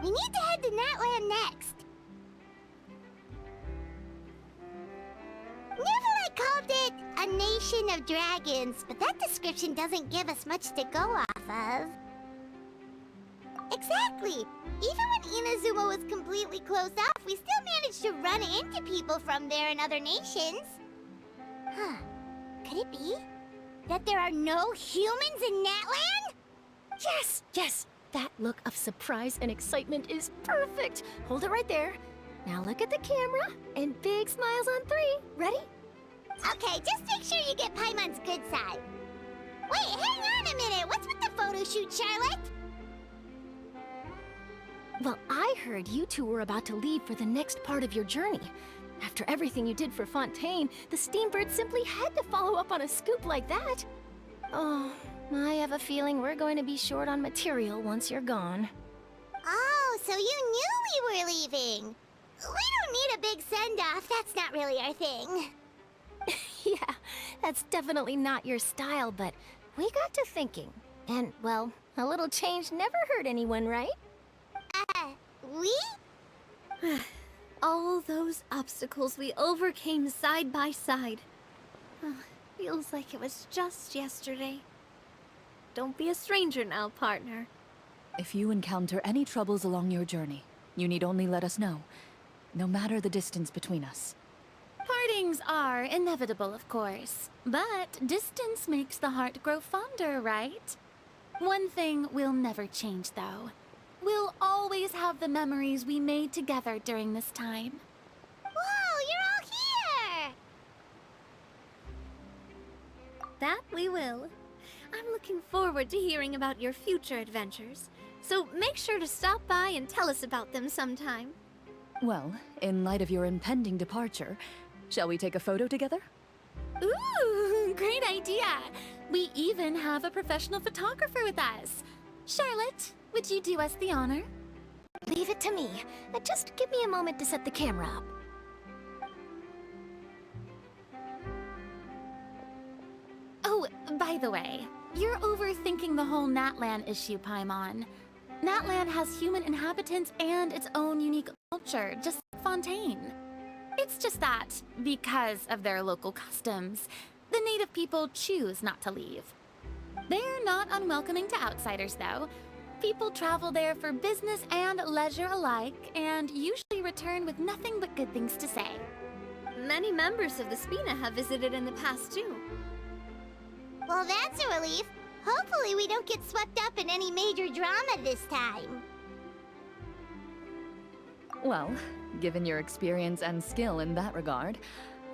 We need to head to Natlan next. Neverland called it a nation of dragons, but that description doesn't give us much to go off of. Exactly! Even when Inazuma was completely closed off, we still managed to run into people from there in other nations. Huh. Could it be that there are no humans in Natlan? Yes, yes! That look of surprise and excitement is perfect! Hold it right there. Now look at the camera, and big smiles on 3. Ready? Okay, just make sure you get Paimon's good side. Wait, hang on a minute! What's with the photo shoot, Charlotte? Well, I heard you two were about to leave for the next part of your journey. After everything you did for Fontaine, the Steambird simply had to follow up on a scoop like that. Oh, I have a feeling we're going to be short on material once you're gone. Oh, so you knew we were leaving. We don't need a big send-off. That's not really our thing. Yeah, that's definitely not your style, but we got to thinking. And, well, a little change never hurt anyone, right? We? All those obstacles we overcame side by side. Feels like it was just yesterday. Don't be a stranger now, partner. If you encounter any troubles along your journey, you need only let us know, no matter the distance between us. Partings are inevitable, of course, but distance makes the heart grow fonder, right? One thing will never change, though. We'll always have the memories we made together during this time. Whoa, you're all here! That we will. I'm looking forward to hearing about your future adventures, so make sure to stop by and tell us about them sometime. Well, in light of your impending departure, shall we take a photo together? Ooh, great idea! We even have a professional photographer with us. Charlotte, would you do us the honor? Leave it to me. Just give me a moment to set the camera up. Oh, by the way, you're overthinking the whole Natlan issue, Paimon. Natlan has human inhabitants and its own unique culture, just like Fontaine. It's just that, because of their local customs, the native people choose not to leave. They're not unwelcoming to outsiders, though. People travel there for business and leisure alike, and usually return with nothing but good things to say. Many members of the Spina have visited in the past, too. Well, that's a relief. Hopefully we don't get swept up in any major drama this time. Well, given your experience and skill in that regard,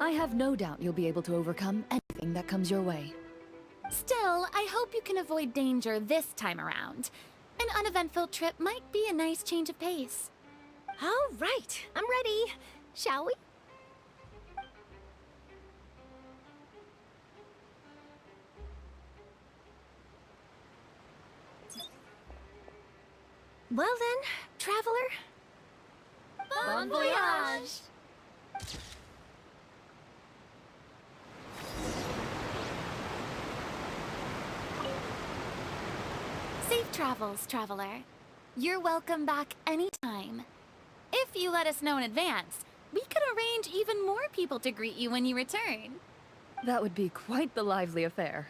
I have no doubt you'll be able to overcome anything that comes your way. Still, I hope you can avoid danger this time around. An uneventful trip might be a nice change of pace. All right, I'm ready. Shall we? Well then, traveler. Bon voyage! Safe travels, traveler. You're welcome back anytime. If you let us know in advance, we could arrange even more people to greet you when you return. That would be quite the lively affair.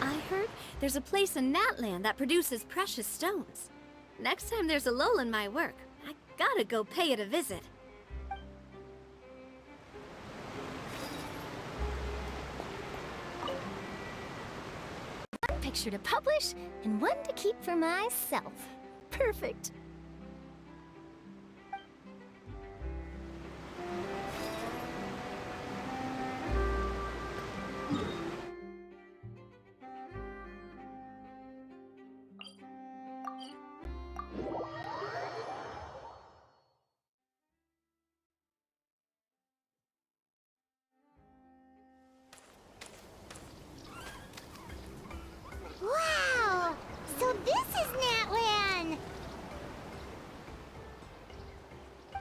I heard there's a place in Natlan that produces precious stones. Next time there's a lull in my work, I gotta go pay it a visit. One picture to publish, and one to keep for myself. Perfect. Wow! So this is Natlan!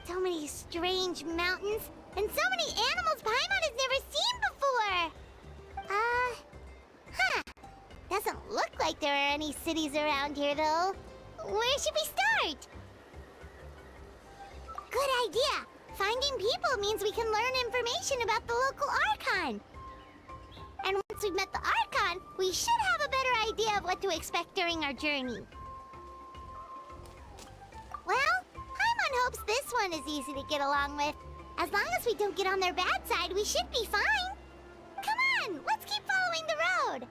So many strange mountains, and so many animals Paimon has never seen before! like there are any cities around here, though. Where should we start? Good idea! Finding people means we can learn information about the local Archon. And once we've met the Archon, we should have a better idea of what to expect during our journey. Well, Paimon hopes this one is easy to get along with. As long as we don't get on their bad side, we should be fine. Come on, let's keep following the road.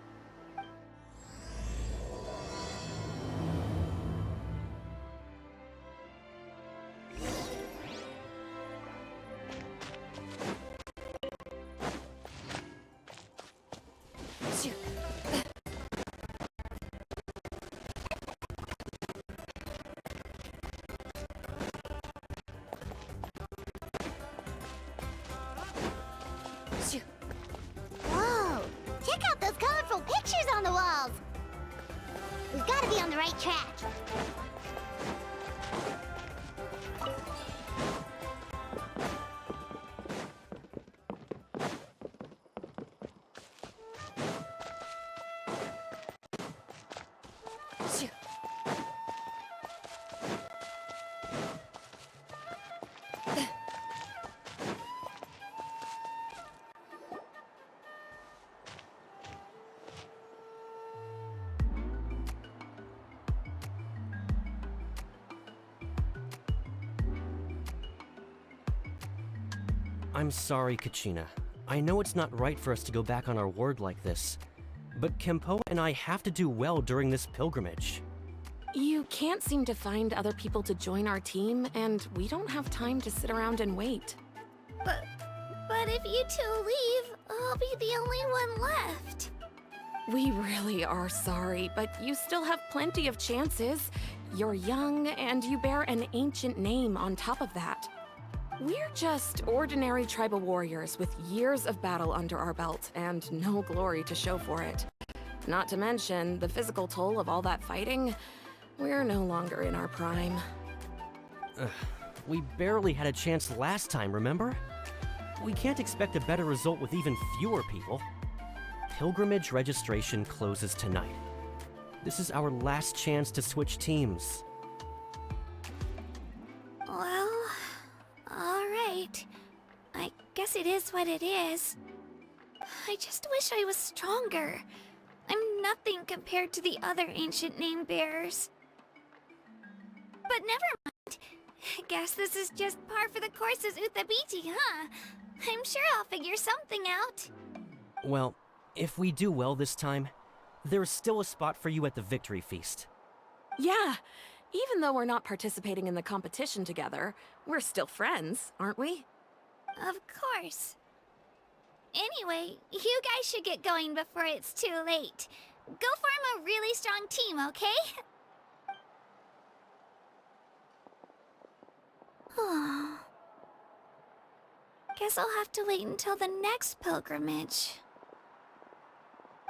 Whoa! Check out those colorful pictures on the walls! We've got to be on the right track. I'm sorry, Kachina. I know it's not right for us to go back on our word like this, but Kempo and I have to do well during this pilgrimage. You can't seem to find other people to join our team, and we don't have time to sit around and wait. But if you two leave, I'll be the only one left. We really are sorry, but you still have plenty of chances. You're young, and you bear an ancient name on top of that. We're just ordinary tribal warriors with years of battle under our belt and no glory to show for it. Not to mention the physical toll of all that fighting. We're no longer in our prime. We barely had a chance last time, remember? We can't expect a better result with even fewer people. Pilgrimage registration closes tonight. This is our last chance to switch teams. Well, alright. I guess it is what it is. I just wish I was stronger. I'm nothing compared to the other ancient name bearers. But never mind. Guess this is just par for the course as Uthabiti, huh? I'm sure I'll figure something out. Well, if we do well this time, there's still a spot for you at the victory feast. Yeah, even though we're not participating in the competition together, we're still friends, aren't we? Of course. Anyway, you guys should get going before it's too late. Go form a really strong team, okay? Guess I'll have to wait until the next pilgrimage.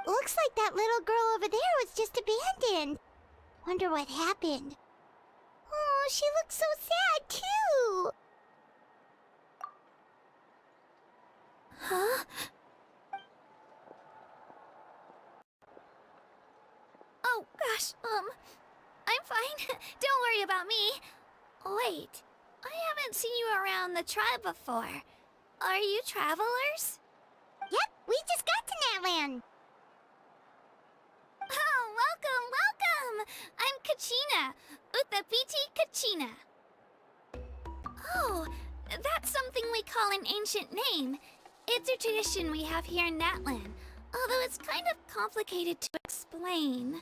Looks like that little girl over there was just abandoned. Wonder what happened. Oh, she looks so sad, too. Huh? Oh, gosh, I'm fine. Don't worry about me. Wait, I haven't seen you around the tribe before. Are you travelers? Yep, we just got to Natlan. Oh, welcome, welcome! I'm Kachina, Uthabiti Kachina. Oh, that's something we call an ancient name. It's a tradition we have here in Natlan, although it's kind of complicated to explain.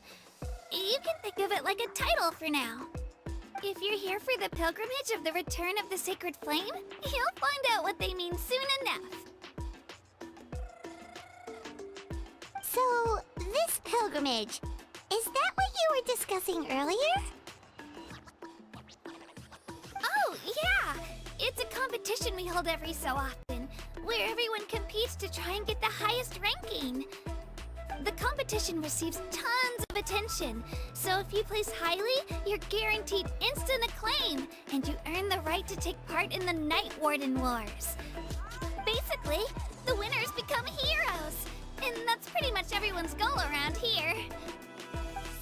You can think of it like a title for now. If you're here for the pilgrimage of the return of the sacred flame, you'll find out what they mean soon enough. So, this pilgrimage, is that what you were discussing earlier? Oh, yeah! It's a competition we hold every so often, where everyone competes to try and get the highest ranking. The competition receives tons of attention, so if you place highly, you're guaranteed instant acclaim, and you earn the right to take part in the Night Warden Wars. Basically, the winners become heroes, and that's pretty much everyone's goal around here.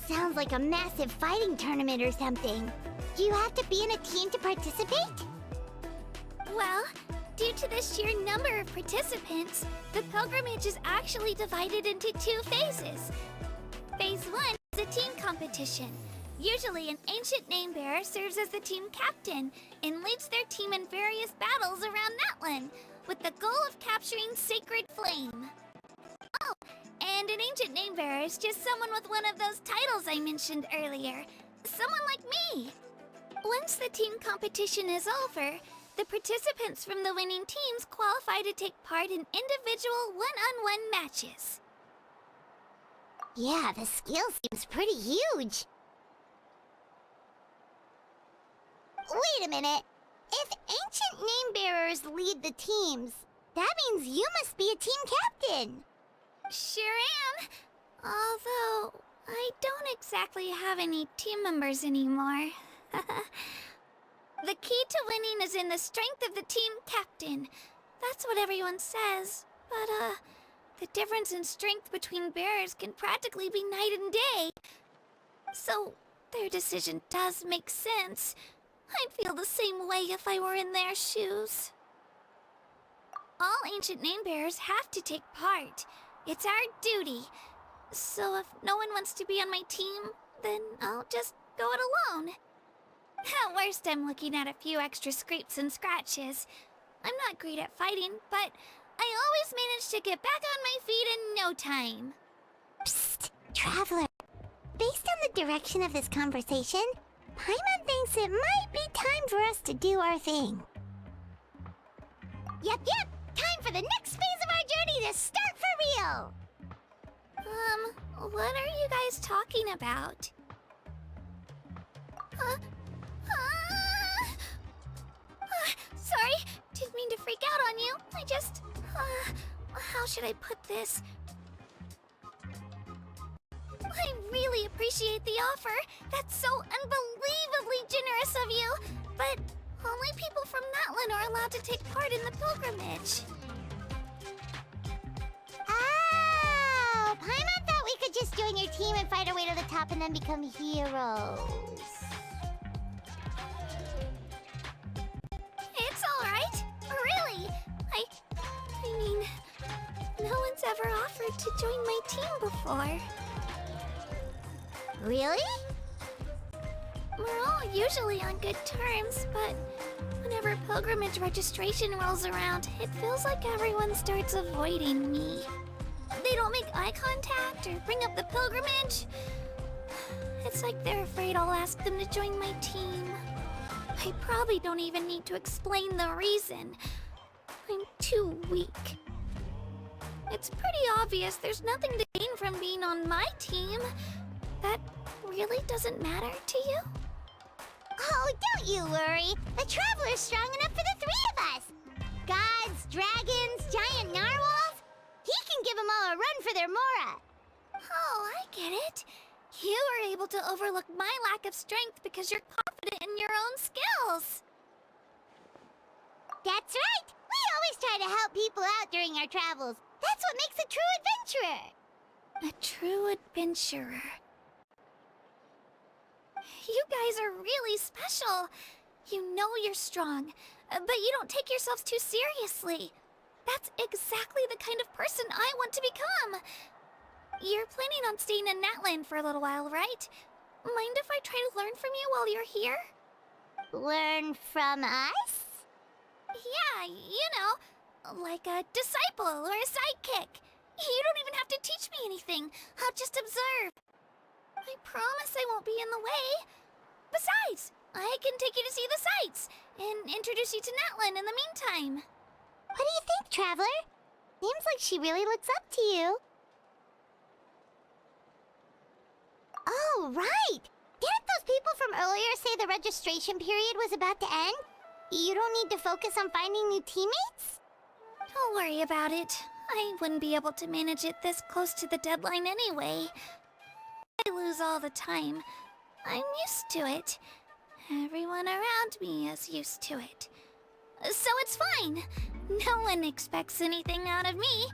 Sounds like a massive fighting tournament or something. Do you have to be in a team to participate? Well, due to the sheer number of participants, the pilgrimage is actually divided into 2 phases. Phase 1 is a team competition. Usually, an ancient name-bearer serves as the team captain and leads their team in various battles around Natlan, with the goal of capturing Sacred Flame. Oh, and an ancient name-bearer is just someone with one of those titles I mentioned earlier. Someone like me. Once the team competition is over, the participants from the winning teams qualify to take part in individual one-on-one matches. Yeah, the skill seems pretty huge. Wait a minute. If ancient name-bearers lead the teams, that means you must be a team captain. Sure am. Although, I don't exactly have any team members anymore. The key to winning is in the strength of the team captain. That's what everyone says. But, the difference in strength between bearers can practically be night and day. So, their decision does make sense. I'd feel the same way if I were in their shoes. All ancient name-bearers have to take part. It's our duty. So if no one wants to be on my team, then I'll just go it alone. At worst, I'm looking at a few extra scrapes and scratches. I'm not great at fighting, but I always manage to get back on my feet in no time. Psst, Traveler. Based on the direction of this conversation, Paimon thinks it might be time for us to do our thing. Yep. Time for the next phase of our journey to start for real! What are you guys talking about? Sorry, didn't mean to freak out on you. I just, how should I put this? I really appreciate the offer. That's so unbelievably generous of you. But only people from Natlan are allowed to take part in the pilgrimage. Oh, Paimon thought we could just join your team and fight our way to the top and then become heroes. It's alright. Really. I mean, no one's ever offered to join my team before. Really? We're all usually on good terms, but whenever pilgrimage registration rolls around, it feels like everyone starts avoiding me. They don't make eye contact or bring up the pilgrimage. It's like they're afraid I'll ask them to join my team. I probably don't even need to explain the reason. I'm too weak. It's pretty obvious there's nothing to gain from being on my team. That really doesn't matter to you? Oh, don't you worry. The Traveler's strong enough for the 3 of us. Gods, dragons, giant narwhals. He can give them all a run for their Mora. Oh, I get it. You were able to overlook my lack of strength because you're confident in your own skills. That's right. We always try to help people out during our travels. That's what makes a true adventurer. A true adventurer. You guys are really special. You know you're strong, but you don't take yourselves too seriously. That's exactly the kind of person I want to become. You're planning on staying in Natlan for a little while, right? Mind if I try to learn from you while you're here? Learn from us? Yeah, you know, like a disciple or a sidekick. You don't even have to teach me anything. I'll just observe. I promise I won't be in the way. Besides, I can take you to see the sights and introduce you to Natlan in the meantime. What do you think, Traveler? Seems like she really looks up to you. Oh, right! Didn't those people from earlier say the registration period was about to end? You don't need to focus on finding new teammates? Don't worry about it. I wouldn't be able to manage it this close to the deadline anyway. I lose all the time. I'm used to it. Everyone around me is used to it. So it's fine. No one expects anything out of me.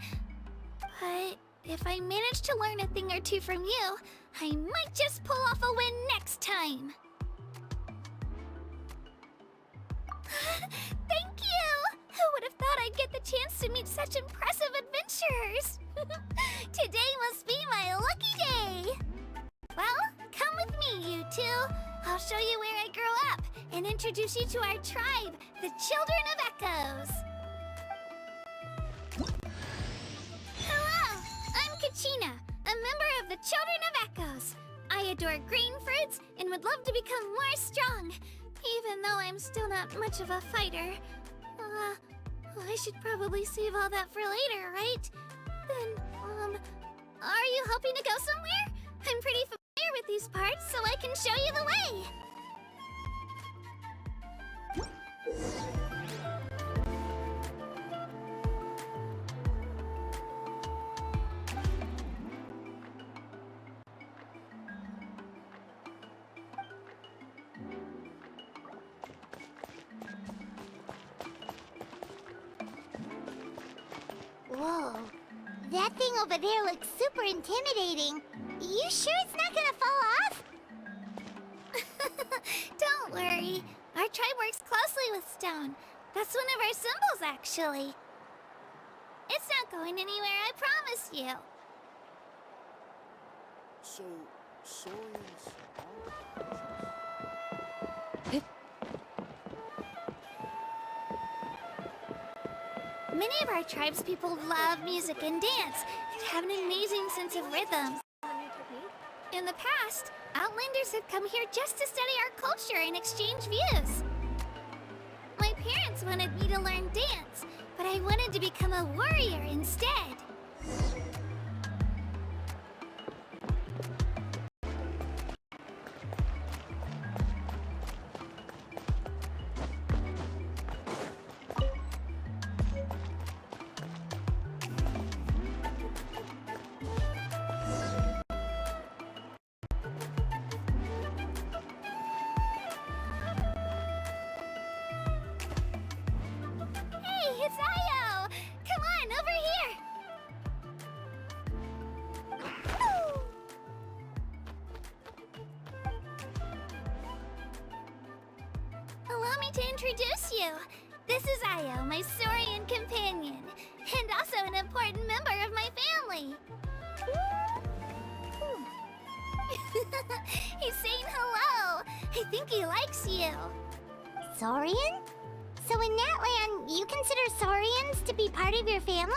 But if I manage to learn a thing or two from you, I might just pull off a win next time. Thank you! Who would have thought I'd get the chance to meet such impressive adventurers? Today must be my lucky day! Well, come with me, you two. I'll show you where I grew up and introduce you to our tribe, the Children of Echoes. Hello, I'm Kachina, a member of the Children of Echoes. I adore green fruits and would love to become more strong, even though I'm still not much of a fighter. I should probably save all that for later, right? Then, are you hoping to go somewhere? I'm pretty familiar with these parts, so I can show you the way. Whoa. That thing over there looks super intimidating. You sure it's not gonna fall off? Don't worry. Our tribe works closely with stone. That's one of our symbols, actually. It's not going anywhere, I promise you. So, Saurians Many of our tribes people love music and dance and have an amazing sense of rhythm. In the past, Outlanders have come here just to study our culture and exchange views. My parents wanted me to learn dance, but I wanted to become a warrior instead. Hey, it's Io! Come on, over here! Allow me to introduce you. This is Io, my Saurian companion, and also an important member of my family. He's saying hello. I think he likes you. Saurian? So in Natlan, you consider Saurians to be part of your family?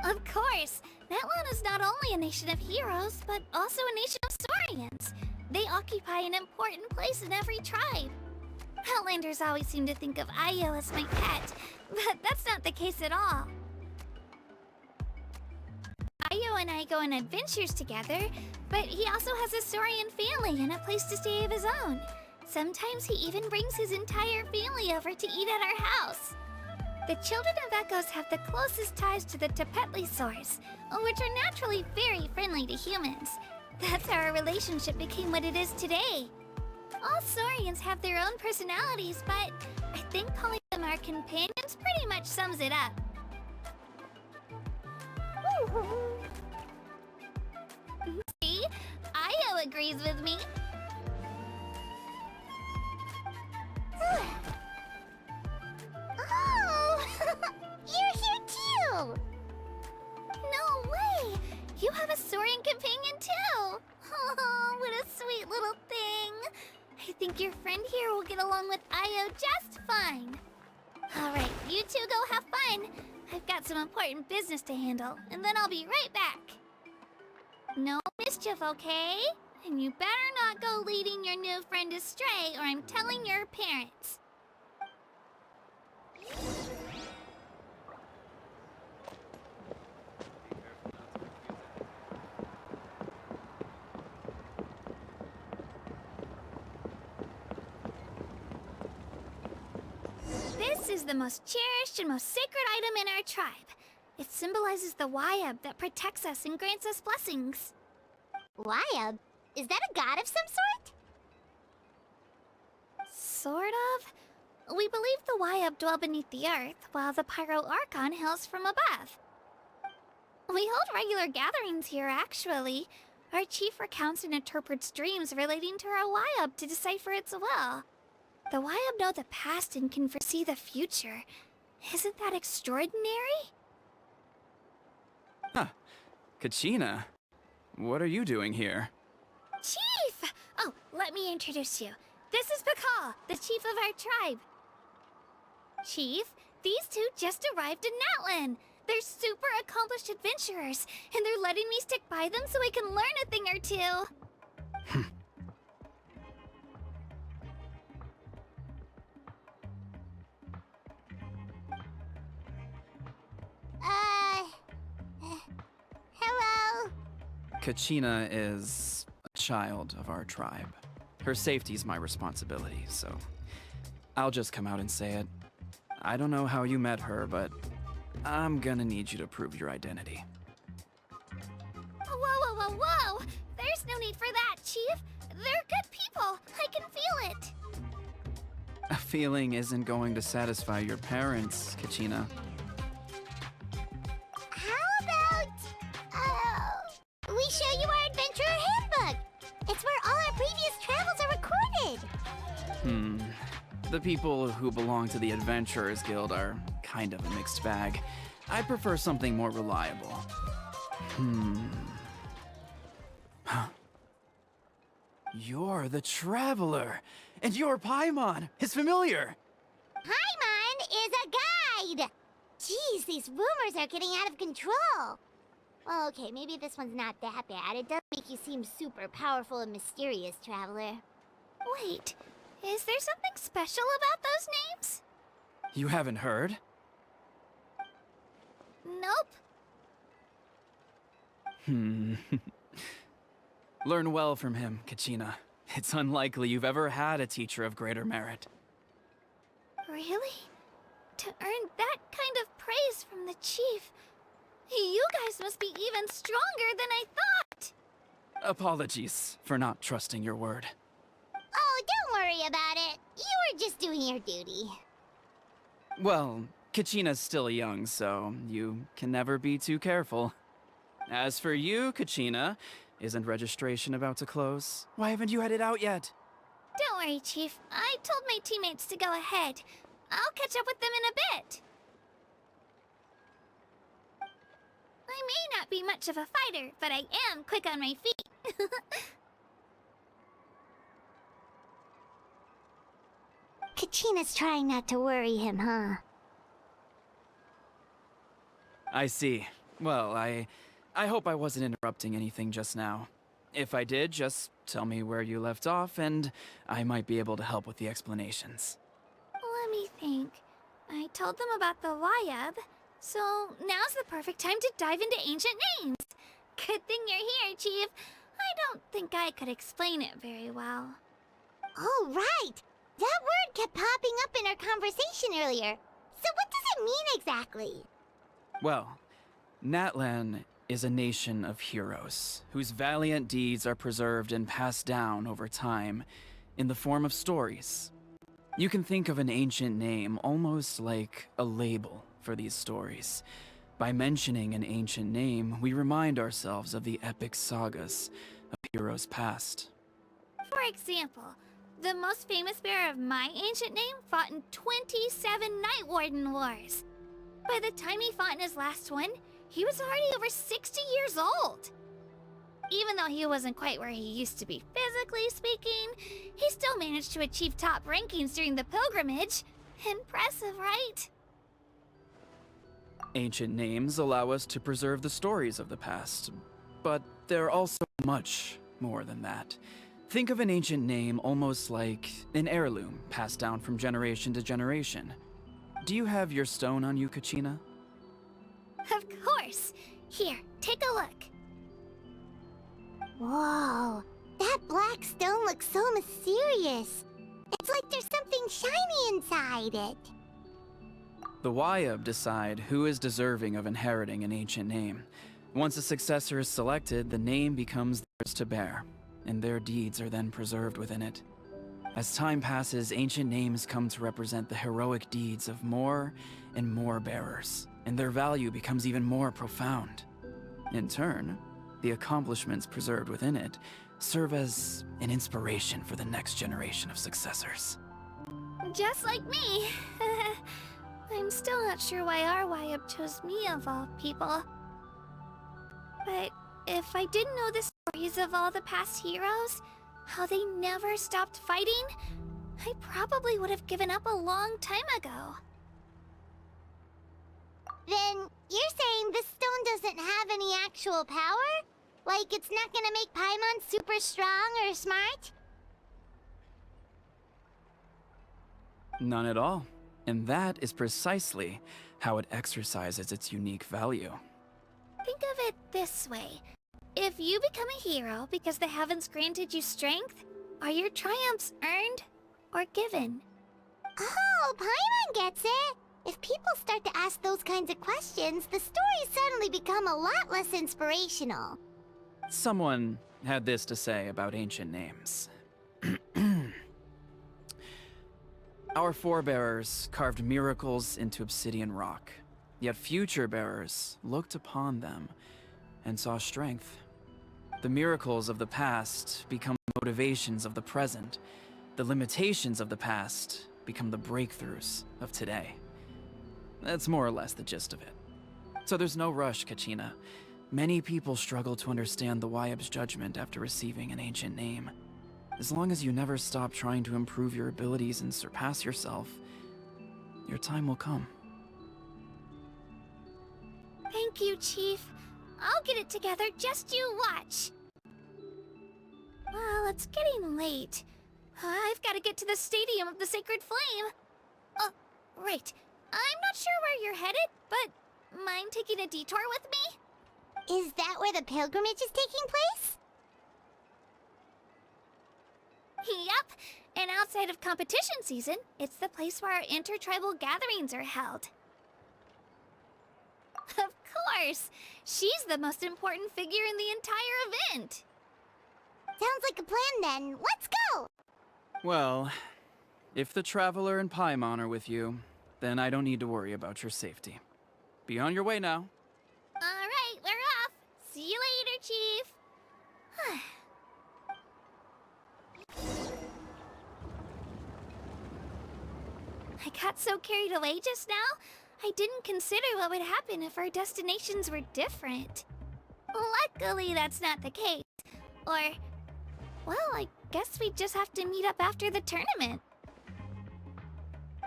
Of course, Natlan is not only a nation of heroes, but also a nation of Saurians. They occupy an important place in every tribe. Outlanders always seem to think of Io as my pet, but that's not the case at all. Io and I go on adventures together, but he also has a Saurian family and a place to stay of his own. Sometimes he even brings his entire family over to eat at our house. The Children of Echoes have the closest ties to the Tepetli source, which are naturally very friendly to humans. That's how our relationship became what it is today. All Saurians have their own personalities, but I think calling them our companions pretty much sums it up. See? Io agrees with me. Oh! You're here too! No way! You have a Saurian companion too! Oh, what a sweet little thing! I think your friend here will get along with Io just fine. Alright, you two go have fun. I've got some important business to handle, and then I'll be right back. No mischief, okay? And you better not go leading your new friend astray, or I'm telling your parents. This is the most cherished and most sacred item in our tribe. It symbolizes the Wayab that protects us and grants us blessings. Wayab? Is that a god of some sort? Sort of. We believe the Wayab dwell beneath the earth, while the Pyro Archon hails from above. We hold regular gatherings here, actually. Our chief recounts and interprets dreams relating to our Wyab to decipher its will. The Wyab know the past and can foresee the future. Isn't that extraordinary? Huh. Kachina, what are you doing here? Chief! Oh, let me introduce you. This is Pakal, the chief of our tribe. Chief, these two just arrived in Natlan. They're super accomplished adventurers, and they're letting me stick by them so I can learn a thing or two. Hello? Kachina is a child of our tribe. Her safety's my responsibility, so I'll just come out and say it. I don't know how you met her, but I'm gonna need you to prove your identity. Whoa, whoa, whoa, whoa! There's no need for that, Chief. They're good people. I can feel it. A feeling isn't going to satisfy your parents, Kachina. How about, we show you our adventurer handbook? It's where all our previous travels are recorded. The people who belong to the Adventurers Guild are kind of a mixed bag. I prefer something more reliable. Huh. You're the Traveler, and you're Paimon, his familiar. Paimon is a guide! Jeez, these rumors are getting out of control. Well, okay, maybe this one's not that bad. It does make you seem super powerful and mysterious, Traveler. Wait, is there something special about those names? You haven't heard? Nope. Learn well from him, Kachina. It's unlikely you've ever had a teacher of greater merit. Really? To earn that kind of praise from the chief, you guys must be even stronger than I thought! Apologies for not trusting your word. Oh, don't worry about it. You were just doing your duty. Well, Kachina's still young, so you can never be too careful. As for you, Kachina, isn't registration about to close? Why haven't you had it out yet? Don't worry, Chief. I told my teammates to go ahead. I'll catch up with them in a bit. I may not be much of a fighter, but I am quick on my feet. Kachina's trying not to worry him, huh? I see. Well, I hope I wasn't interrupting anything just now. If I did, just tell me where you left off, and I might be able to help with the explanations. Let me think. I told them about the Wyab, so now's the perfect time to dive into ancient names. Good thing you're here, Chief. I don't think I could explain it very well. Oh, right! That word kept popping up in our conversation earlier. So what does it mean exactly? Well, Natlan is a nation of heroes, whose valiant deeds are preserved and passed down over time in the form of stories. You can think of an ancient name almost like a label for these stories. By mentioning an ancient name, we remind ourselves of the epic sagas of heroes past. For example, the most famous bearer of my ancient name fought in 27 Night Warden Wars. By the time he fought in his last one, he was already over 60 years old. Even though he wasn't quite where he used to be physically speaking, he still managed to achieve top rankings during the pilgrimage. Impressive, right? Ancient names allow us to preserve the stories of the past, but they're also much more than that. Think of an ancient name almost like an heirloom passed down from generation to generation. Do you have your stone on you, Kachina? Of course. Here, take a look. Whoa, that black stone looks so mysterious. It's like there's something shiny inside it. The Wyab decide who is deserving of inheriting an ancient name. Once a successor is selected, the name becomes theirs to bear, and their deeds are then preserved within it. As time passes, ancient names come to represent the heroic deeds of more and more bearers, and their value becomes even more profound. In turn, the accomplishments preserved within it serve as an inspiration for the next generation of successors. Just like me. I'm still not sure why our YUB chose me of all people. But if I didn't know the stories of all the past heroes, how they never stopped fighting, I probably would have given up a long time ago. Then you're saying this stone doesn't have any actual power? Like it's not gonna make Paimon super strong or smart? None at all. And that is precisely how it exercises its unique value. Think of it this way. If you become a hero because the heavens granted you strength, are your triumphs earned or given? Oh, Paimon gets it! If people start to ask those kinds of questions, the stories suddenly become a lot less inspirational. Someone had this to say about ancient names. Our forebears carved miracles into obsidian rock, yet future bearers looked upon them and saw strength. The miracles of the past become motivations of the present. The limitations of the past become the breakthroughs of today. That's more or less the gist of it. So there's no rush, Kachina. Many people struggle to understand the YUB's judgment after receiving an ancient name. As long as you never stop trying to improve your abilities and surpass yourself, your time will come. Thank you, Chief. I'll get it together, just you watch. Well, it's getting late. I've got to get to the Stadium of the Sacred Flame. Oh, right. I'm not sure where you're headed, but mind taking a detour with me? Is that where the pilgrimage is taking place? Yep, and outside of competition season, it's the place where our intertribal gatherings are held. Of course! She's the most important figure in the entire event! Sounds like a plan then. Let's go! Well, if the Traveler and Paimon are with you, then I don't need to worry about your safety. Be on your way now. Alright, we're off! See you later, Chief! I got so carried away just now, I didn't consider what would happen if our destinations were different. Luckily, that's not the case. Or, well, I guess we just have to meet up after the tournament.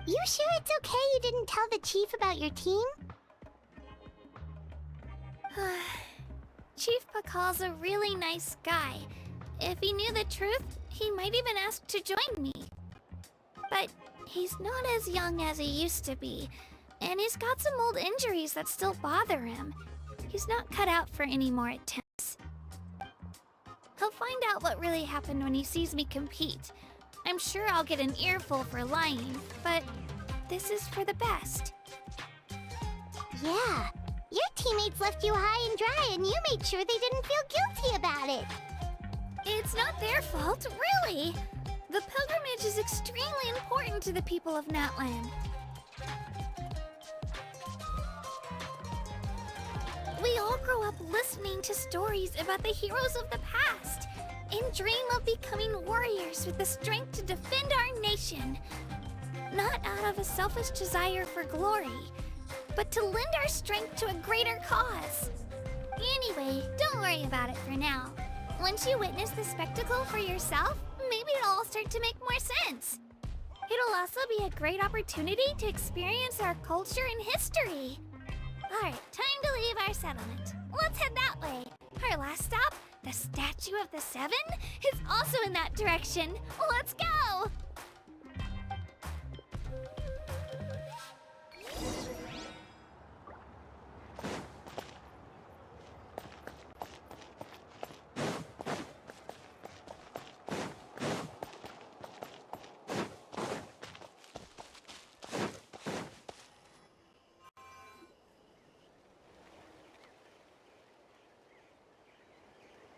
You sure it's okay you didn't tell the chief about your team? Chief Pakal's a really nice guy. If he knew the truth, he might even ask to join me. But he's not as young as he used to be, and he's got some old injuries that still bother him. He's not cut out for any more attempts. He'll find out what really happened when he sees me compete. I'm sure I'll get an earful for lying, but this is for the best. Yeah, your teammates left you high and dry and you made sure they didn't feel guilty about it. It's not their fault, really. The pilgrimage is extremely important to the people of Natlan. We all grow up listening to stories about the heroes of the past and dream of becoming warriors with the strength to defend our nation. Not out of a selfish desire for glory, but to lend our strength to a greater cause. Anyway, don't worry about it for now. Once you witness the spectacle for yourself, maybe it'll all start to make more sense. It'll also be a great opportunity to experience our culture and history. Alright, time to leave our settlement. Let's head that way. Our last stop, the Statue of the Seven, is also in that direction. Let's go!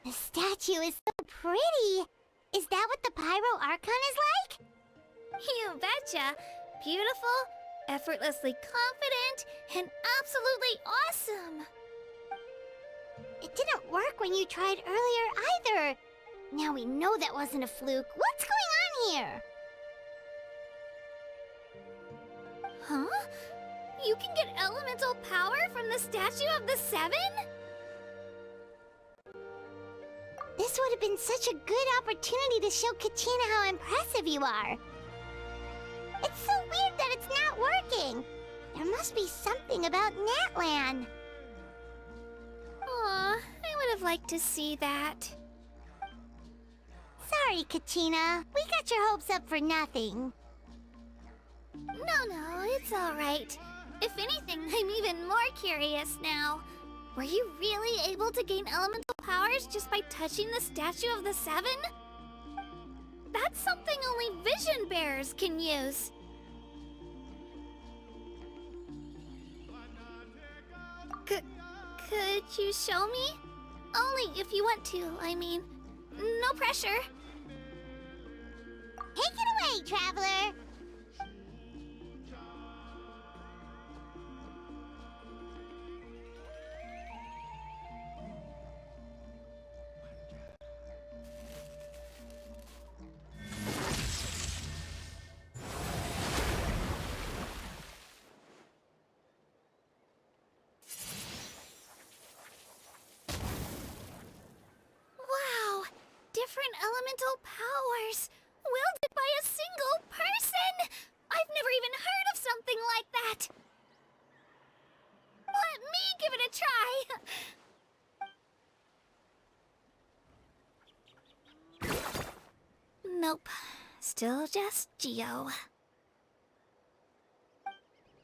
The statue is so pretty. Is that what the Pyro Archon is like? You betcha. Beautiful, effortlessly confident, and absolutely awesome. It didn't work when you tried earlier either. Now we know that wasn't a fluke. What's going on here? Huh? You can get elemental power from the Statue of the Seven? This would have been such a good opportunity to show Katina how impressive you are. It's so weird that it's not working. There must be something about Natlan. Aw, I would have liked to see that. Sorry, Katina. We got your hopes up for nothing. No, it's alright. If anything, I'm even more curious now. Were you really able to gain elemental powers just by touching the Statue of the Seven? That's something only vision bearers can use. Could you show me? Only if you want to, I mean. No pressure. Take it away, Traveler. Wow! Different elemental powers! Wielded by a single person! I've never even heard of something like that! Let me give it a try! Nope. Still just Geo.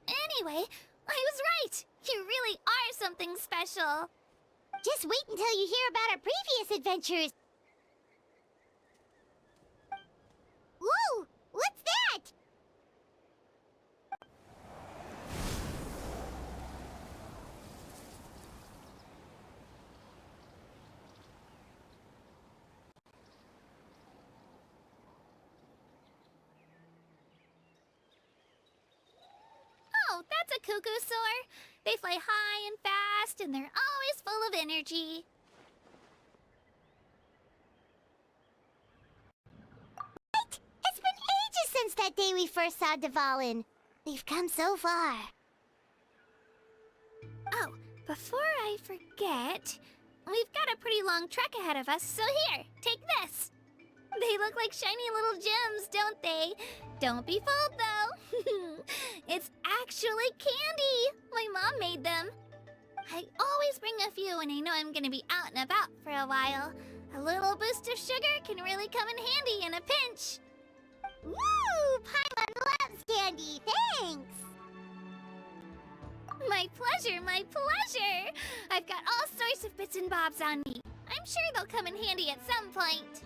Anyway, I was right! You really are something special! Just wait until you hear about our previous adventures. Whoa! What's that? Oh, that's a cuckoo soar. They fly high and fast, and they're always full of energy. What? It's been ages since that day we first saw Dvalin. We've come so far. Oh, before I forget, we've got a pretty long trek ahead of us, so here, take this. They look like shiny little gems, don't they? Don't be fooled, though. It's actually candy. My mom made them. I always bring a few when I know I'm gonna be out and about for a while. A little boost of sugar can really come in handy in a pinch. Woo! Paimon loves candy. Thanks. My pleasure, my pleasure. I've got all sorts of bits and bobs on me. I'm sure they'll come in handy at some point.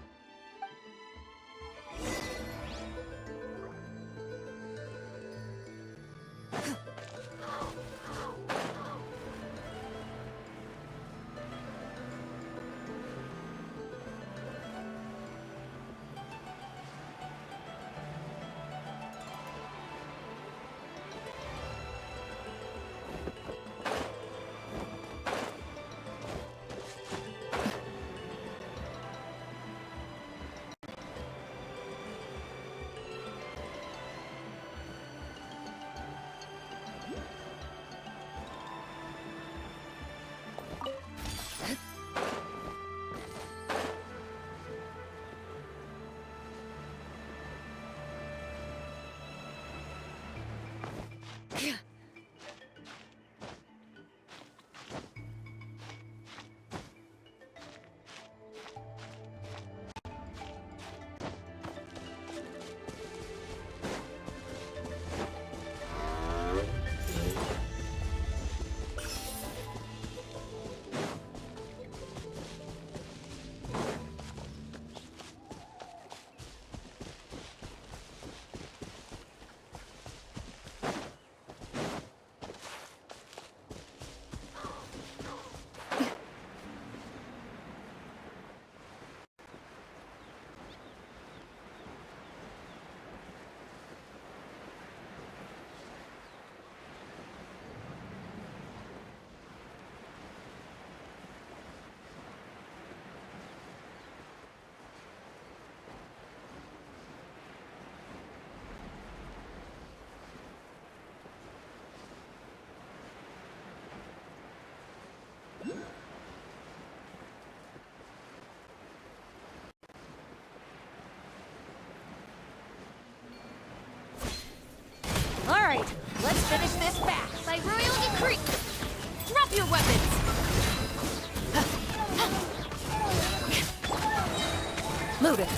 Alright, let's finish this fast. By royal decree, drop your weapons! Move it.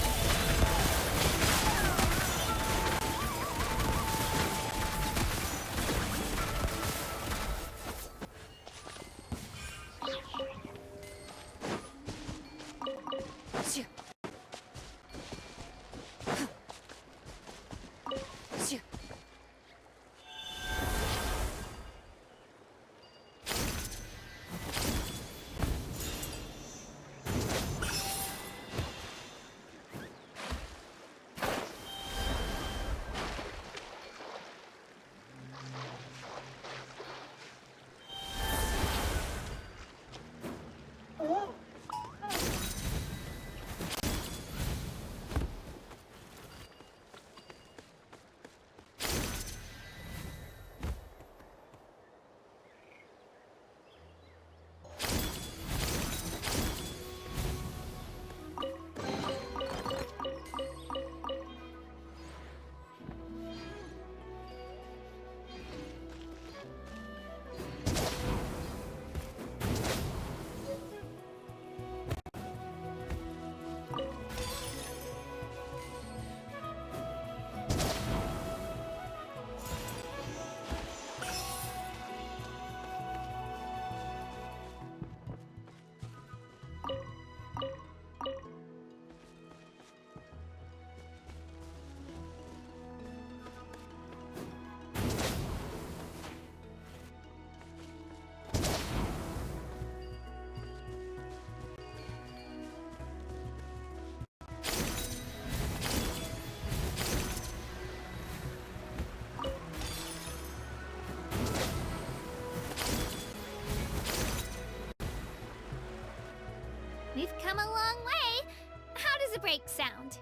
We've come a long way. How does a break sound?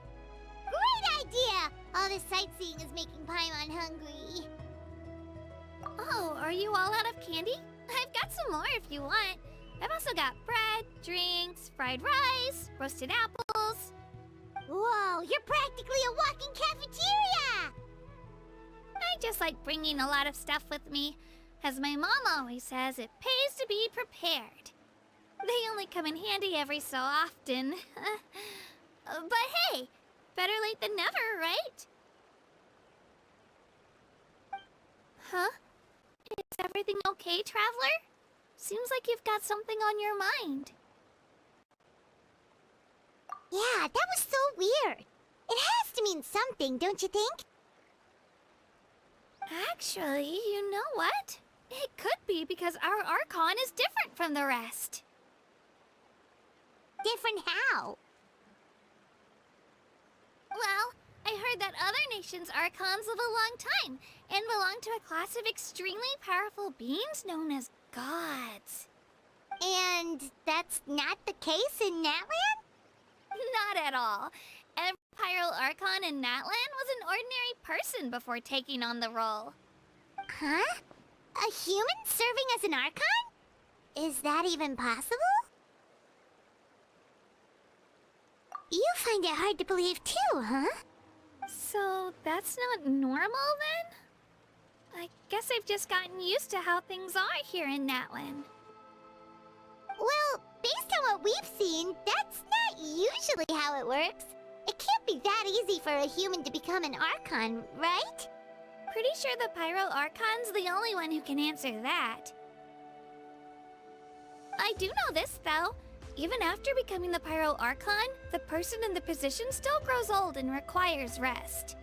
Great idea! All this sightseeing is making Paimon hungry. Oh, are you all out of candy? I've got some more if you want. I've also got bread, drinks, fried rice, roasted apples. Whoa, you're practically a walking cafeteria! I just like bringing a lot of stuff with me. As my mom always says, it pays to be prepared. They only come in handy every so often. But hey, better late than never, right? Huh? Is everything okay, Traveler? Seems like you've got something on your mind. Yeah, that was so weird. It has to mean something, don't you think? Actually, you know what? It could be because our Archon is different from the rest. Different how? Well, I heard that other nations' Archons live a long time and belong to a class of extremely powerful beings known as gods. And that's not the case in Natlan? Not at all. Every Pyro Archon in Natlan was an ordinary person before taking on the role. Huh? A human serving as an Archon? Is that even possible? You find it hard to believe too, huh? So that's not normal then? I guess I've just gotten used to how things are here in Natlan. Well, based on what we've seen, that's not usually how it works. It can't be that easy for a human to become an Archon, right? Pretty sure the Pyro Archon's the only one who can answer that. I do know this, though. Even after becoming the Pyro Archon, the person in the position still grows old and requires rest.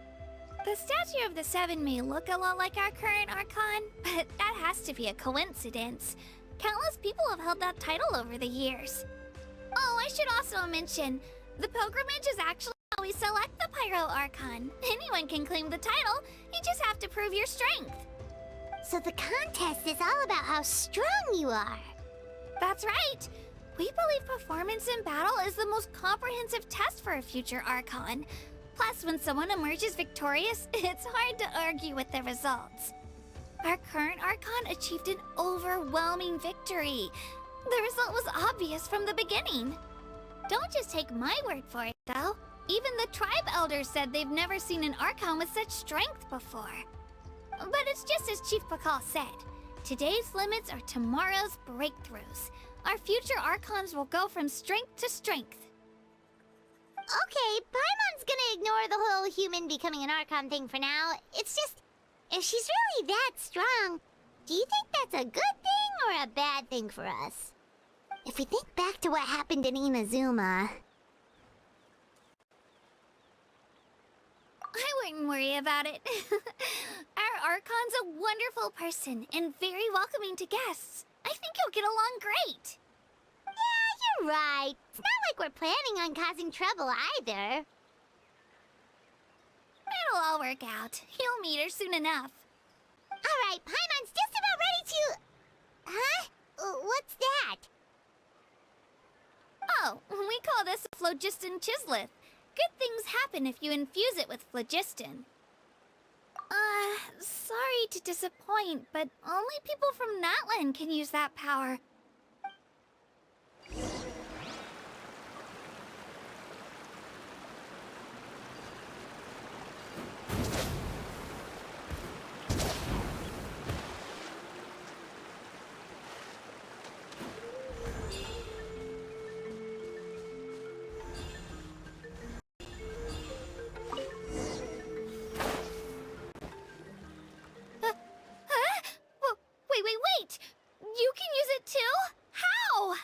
The statue of the Seven may look a lot like our current Archon, but that has to be a coincidence. Countless people have held that title over the years. Oh, I should also mention, the pilgrimage is actually how we select the Pyro Archon. Anyone can claim the title, you just have to prove your strength. So the contest is all about how strong you are. That's right. We believe performance in battle is the most comprehensive test for a future Archon. Plus, when someone emerges victorious, it's hard to argue with the results. Our current Archon achieved an overwhelming victory. The result was obvious from the beginning. Don't just take my word for it, though. Even the tribe elders said they've never seen an Archon with such strength before. But it's just as Chief Pakal said. Today's limits are tomorrow's breakthroughs. Our future Archons will go from strength to strength. Okay, Paimon's gonna ignore the whole human becoming an Archon thing for now. It's just, if she's really that strong, do you think that's a good thing or a bad thing for us? If we think back to what happened in Inazuma... I wouldn't worry about it. Our Archon's a wonderful person and very welcoming to guests. I think you'll get along great. Yeah, you're right. It's not like we're planning on causing trouble either. It'll all work out. You'll meet her soon enough. Alright, Paimon's just about ready to... Huh? What's that? Oh, we call this a phlogiston chisleth. Good things happen if you infuse it with phlogiston. Sorry to disappoint, but only people from Natlan can use that power. Wait! You can use it too? How?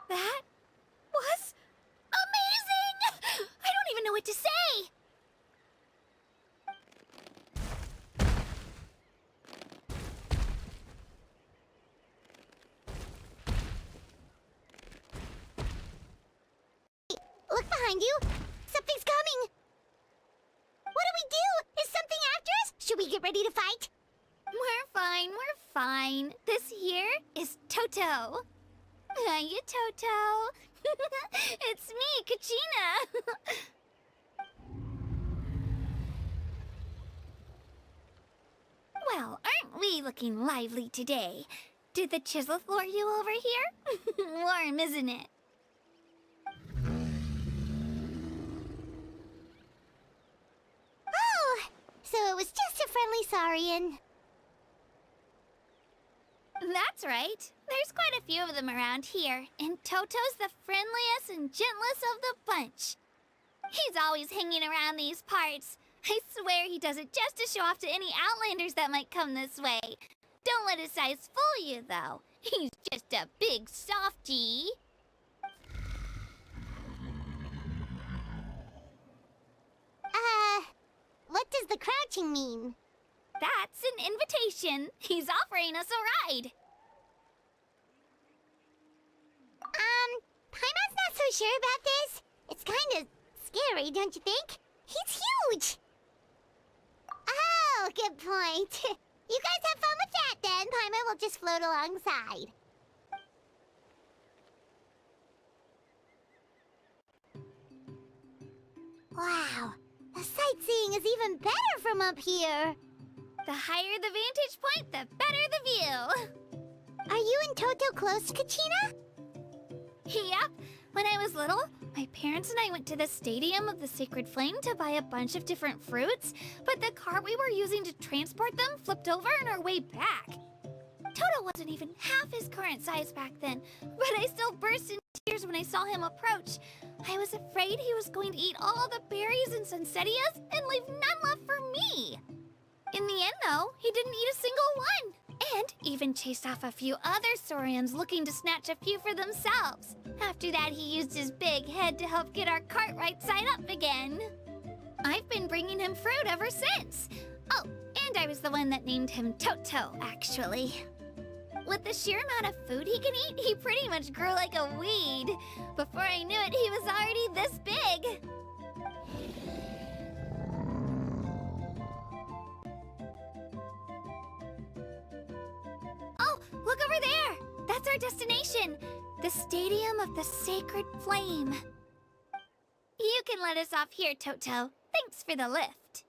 That was amazing! I don't even know what to say! Look behind you! Something's coming! What do we do? Is something after us? Should we get ready to fight? We're fine. This here is Toto. Hiya, Toto. It's me, Kachina. Well, aren't we looking lively today? Did the Chisleth lure you over here? Warm, isn't it? Oh, so it was just a friendly Saurian. That's right. There's quite a few of them around here, and Toto's the friendliest and gentlest of the bunch. He's always hanging around these parts. I swear he does it just to show off to any Outlanders that might come this way. Don't let his size fool you, though. He's just a big softie. What does the crouching mean? That's an invitation. He's offering us a ride. Paimon's not so sure about this. It's kind of scary, don't you think? He's huge! Oh, good point. You guys have fun with that then. Paimon will just float alongside. Wow, the sightseeing is even better from up here. The higher the vantage point, the better the view. Are you and Toto close, Kachina? Yep. When I was little, my parents and I went to the Stadium of the Sacred Flame to buy a bunch of different fruits, but the cart we were using to transport them flipped over on our way back. Toto wasn't even half his current size back then, but I still burst into tears when I saw him approach. I was afraid he was going to eat all the berries and sunsettias and leave none left for me. In the end, though, he didn't eat a single one. And even chased off a few other Saurians looking to snatch a few for themselves. After that, he used his big head to help get our cart right side up again. I've been bringing him fruit ever since. Oh, and I was the one that named him Toto, actually. With the sheer amount of food he can eat, he pretty much grew like a weed. Before I knew it, he was already this big. Oh, look over there! That's our destination! The Stadium of the Sacred Flame. You can let us off here, Toto. Thanks for the lift.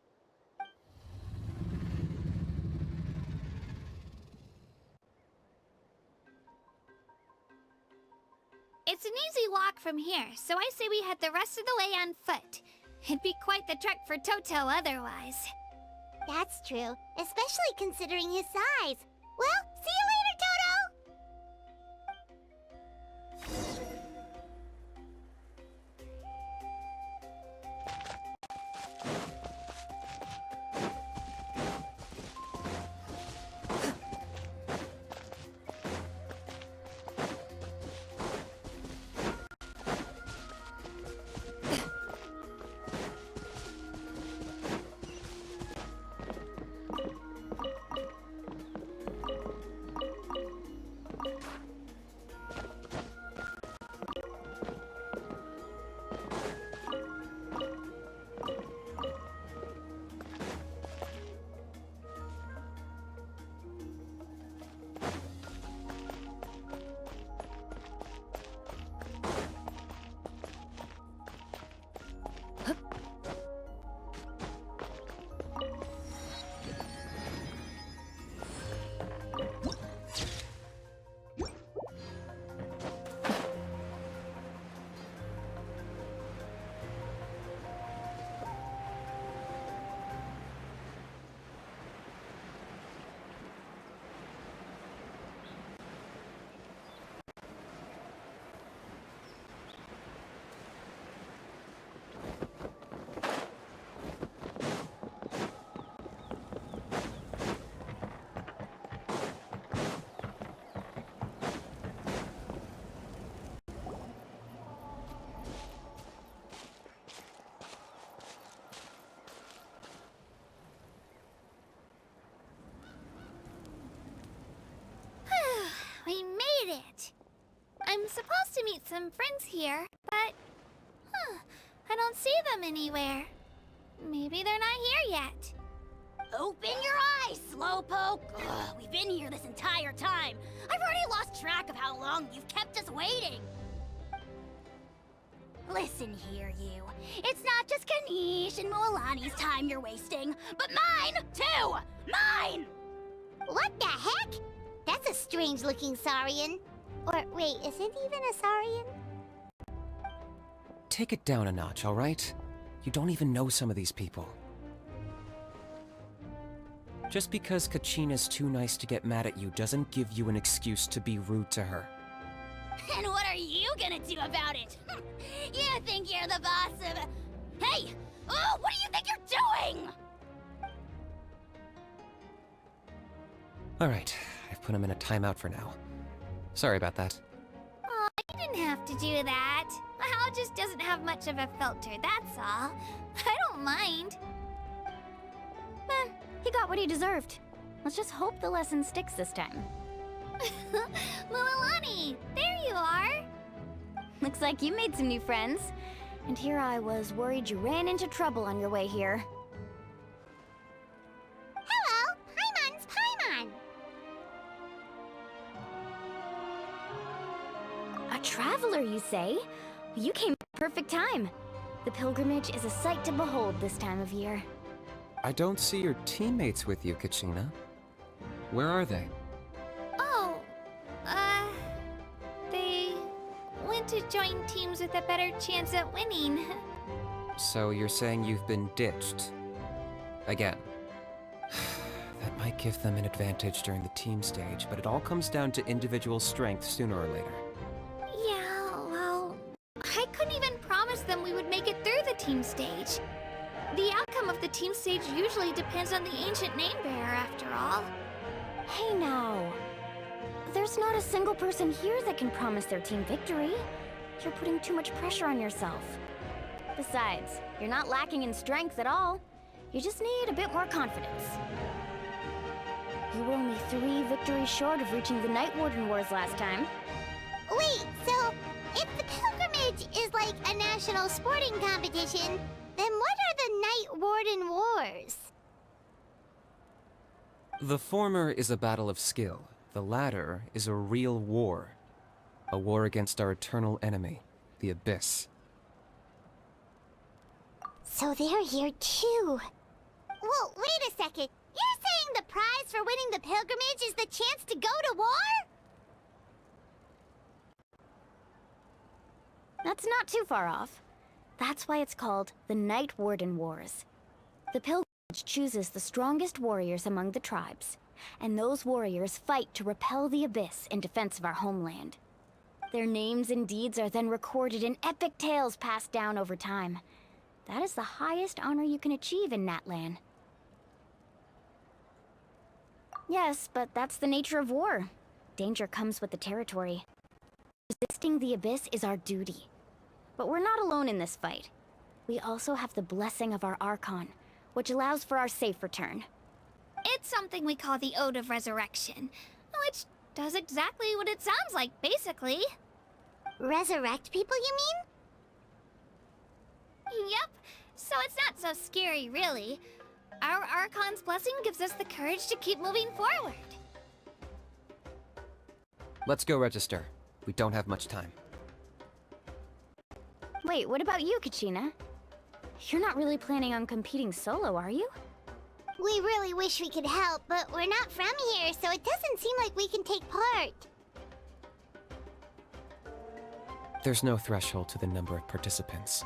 It's an easy walk from here, so I say we head the rest of the way on foot. It'd be quite the trek for Toto otherwise. That's true, especially considering his size. Well, see you later, Toto! We made it! I'm supposed to meet some friends here, but... I don't see them anywhere. Maybe they're not here yet. Open your eyes, Slowpoke! Ugh, we've been here this entire time. I've already lost track of how long you've kept us waiting. Listen here, you. It's not just Kanish and Moalani's time you're wasting, but mine, too! Mine! What the heck? That's a strange-looking Saurian. Or, wait, is it even a Saurian? Take it down a notch, alright? You don't even know some of these people. Just because Kachina's too nice to get mad at you doesn't give you an excuse to be rude to her. And what are you gonna do about it? You think you're the boss of... Hey! Oh, what do you think you're doing? Alright, I've put him in a timeout for now. Sorry about that. Aw, you didn't have to do that. Hal just doesn't have much of a filter, that's all. I don't mind. He got what he deserved. Let's just hope the lesson sticks this time. Moalani, there you are. Looks like you made some new friends. And here I was worried you ran into trouble on your way here. Hello, Paimon's Paimon. A traveler, you say? You came at the perfect time. The pilgrimage is a sight to behold this time of year. I don't see your teammates with you, Kachina. Where are they? Oh, they went to join teams with a better chance at winning. So you're saying you've been ditched? Again. That might give them an advantage during the team stage, but it all comes down to individual strength sooner or later. Yeah, well, I couldn't even promise them we would make it through the team stage. The outcome of the team stage usually depends on the ancient name bearer, after all. Hey now. There's not a single person here that can promise their team victory. You're putting too much pressure on yourself. Besides, you're not lacking in strength at all. You just need a bit more confidence. You were only 3 victories short of reaching the Night Warden Wars last time. Wait, so if the pilgrimage is like a national sporting competition, then what are the Night Warden Wars? The former is a battle of skill. The latter is a real war. A war against our eternal enemy, the Abyss. So they're here too. Well, wait a second. You're saying the prize for winning the pilgrimage is the chance to go to war? That's not too far off. That's why it's called the Night Warden Wars. The pilgrimage chooses the strongest warriors among the tribes, and those warriors fight to repel the Abyss in defense of our homeland. Their names and deeds are then recorded in epic tales passed down over time. That is the highest honor you can achieve in Natlan. Yes, but that's the nature of war. Danger comes with the territory. Resisting the Abyss is our duty. But we're not alone in this fight. We also have the blessing of our Archon, which allows for our safe return. It's something we call the Ode of Resurrection, which does exactly what it sounds like, basically. Resurrect people, you mean? Yep, so it's not so scary, really. Our Archon's blessing gives us the courage to keep moving forward. Let's go register. We don't have much time. Wait, what about you, Kachina? You're not really planning on competing solo, are you? We really wish we could help, but we're not from here, so it doesn't seem like we can take part. There's no threshold to the number of participants.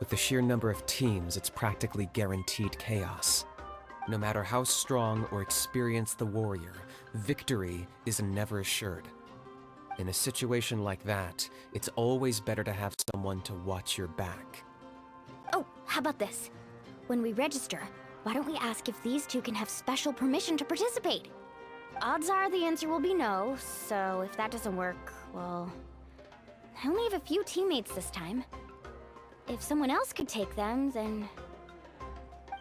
With the sheer number of teams, it's practically guaranteed chaos. No matter how strong or experienced the warrior, victory is never assured. In a situation like that, it's always better to have someone to watch your back. Oh, how about this? When we register, why don't we ask if these two can have special permission to participate? Odds are the answer will be no, so if that doesn't work, well... I only have a few teammates this time. If someone else could take them, then...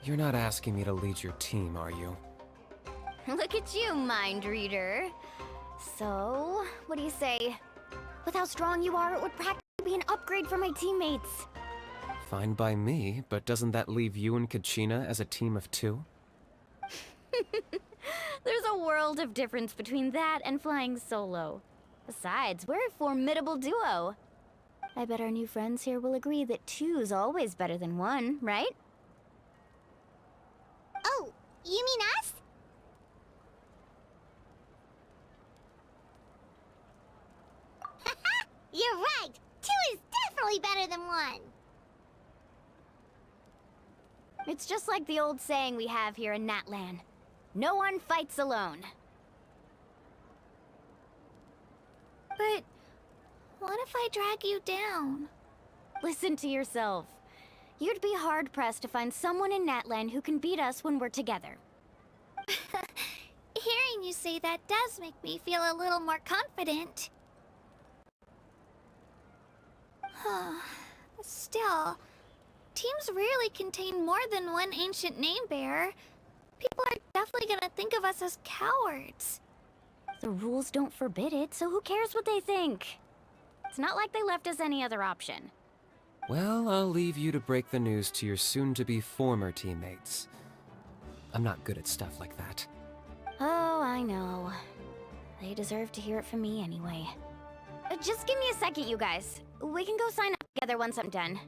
You're not asking me to lead your team, are you? Look at you, mind reader. So, what do you say? With how strong you are, it would practically be an upgrade for my teammates. Fine by me, but doesn't that leave you and Kachina as a team of two? There's a world of difference between that and flying solo. Besides, we're a formidable duo. I bet our new friends here will agree that two's always better than one, right? Oh, you mean us? You're right! Two is definitely better than one! It's just like the old saying we have here in Natlan. No one fights alone. But what if I drag you down? Listen to yourself. You'd be hard-pressed to find someone in Natlan who can beat us when we're together. Hearing you say that does make me feel a little more confident. Still, teams rarely contain more than one ancient name bearer. People are definitely gonna think of us as cowards. The rules don't forbid it, so who cares what they think? It's not like they left us any other option. Well, I'll leave you to break the news to your soon-to-be former teammates. I'm not good at stuff like that. Oh, I know. They deserve to hear it from me anyway. Just give me a second, you guys. We can go sign up together once I'm done.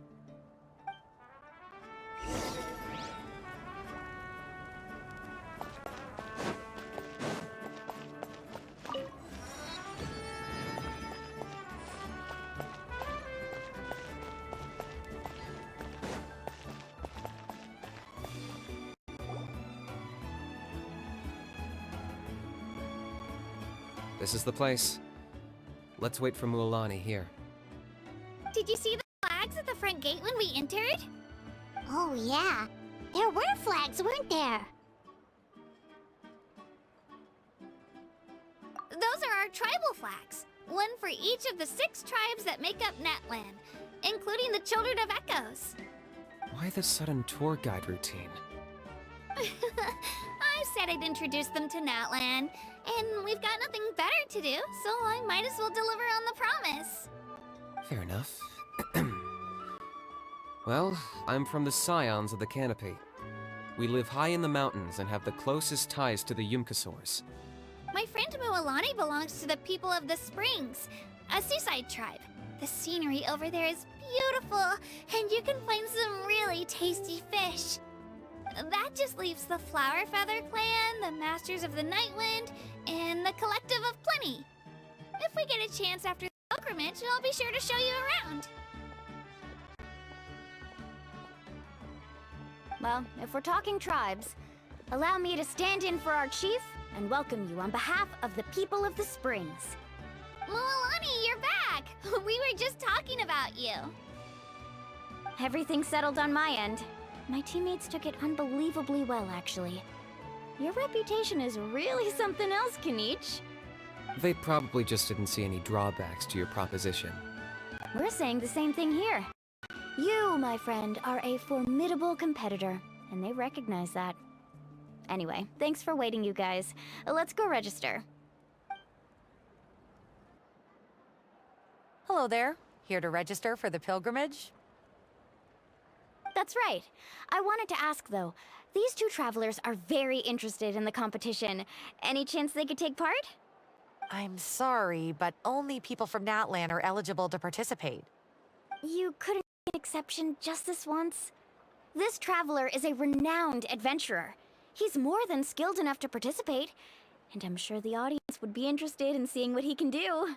This is the place. Let's wait for Mualani here. Did you see the flags at the front gate when we entered? Oh yeah, there were flags, weren't there? Those are our tribal flags. One for each of the 6 tribes that make up Natlan, including the Children of Echoes. Why the sudden tour guide routine? I said I'd introduce them to Natlan, and we've got nothing better to do, so I might as well deliver on the promise. Fair enough. Well, I'm from the Scions of the Canopy. We live high in the mountains and have the closest ties to the Yumkasaurs. My friend Mualani belongs to the people of the Springs, a seaside tribe. The scenery over there is beautiful, and you can find some really tasty fish. That just leaves the Flower Feather Clan, the Masters of the Nightwind, and the Collective of Plenty. If we get a chance after the pilgrimage, I'll be sure to show you around. Well, if we're talking tribes, allow me to stand in for our chief and welcome you on behalf of the people of the Springs. Mualani, you're back! We were just talking about you. Everything's settled on my end. My teammates took it unbelievably well, actually. Your reputation is really something else, Kanich. They probably just didn't see any drawbacks to your proposition. We're saying the same thing here. You, my friend, are a formidable competitor, and they recognize that. Anyway, thanks for waiting, you guys. Let's go register. Hello there. Here to register for the pilgrimage? That's right. I wanted to ask, though. These two travelers are very interested in the competition. Any chance they could take part? I'm sorry, but only people from Natlan are eligible to participate. You couldn't make an exception just this once? This traveler is a renowned adventurer. He's more than skilled enough to participate, and I'm sure the audience would be interested in seeing what he can do.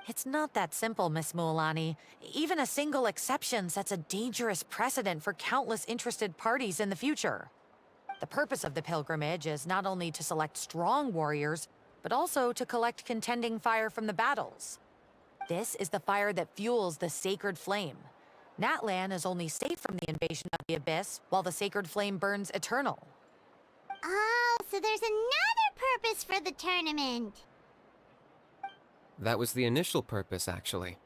It's not that simple, Miss Mualani. Even a single exception sets a dangerous precedent for countless interested parties in the future. The purpose of the pilgrimage is not only to select strong warriors, but also to collect contending fire from the battles. This is the fire that fuels the sacred flame. Natlan is only safe from the invasion of the Abyss, while the sacred flame burns eternal. Oh, so there's another purpose for the tournament. That was the initial purpose, actually.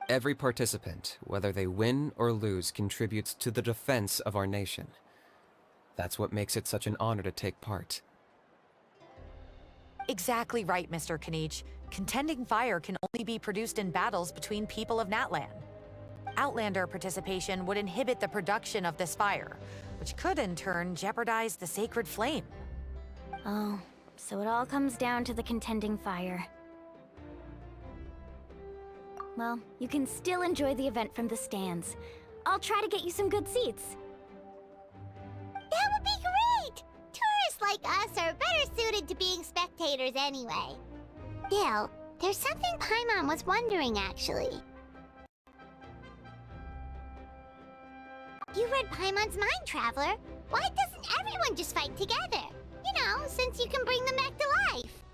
Every participant, whether they win or lose, contributes to the defense of our nation. That's what makes it such an honor to take part. Exactly right, Mr. Kanich. Contending fire can only be produced in battles between people of Natlan. Outlander participation would inhibit the production of this fire, which could in turn jeopardize the sacred flame. Oh, so it all comes down to the contending fire. Well, you can still enjoy the event from the stands. I'll try to get you some good seats. That would be great! Tourists like us are better suited to being spectators anyway. Still, there's something Paimon was wondering, actually. You read Paimon's mind, Traveler. Why doesn't everyone just fight together? You know, since you can bring them back to life.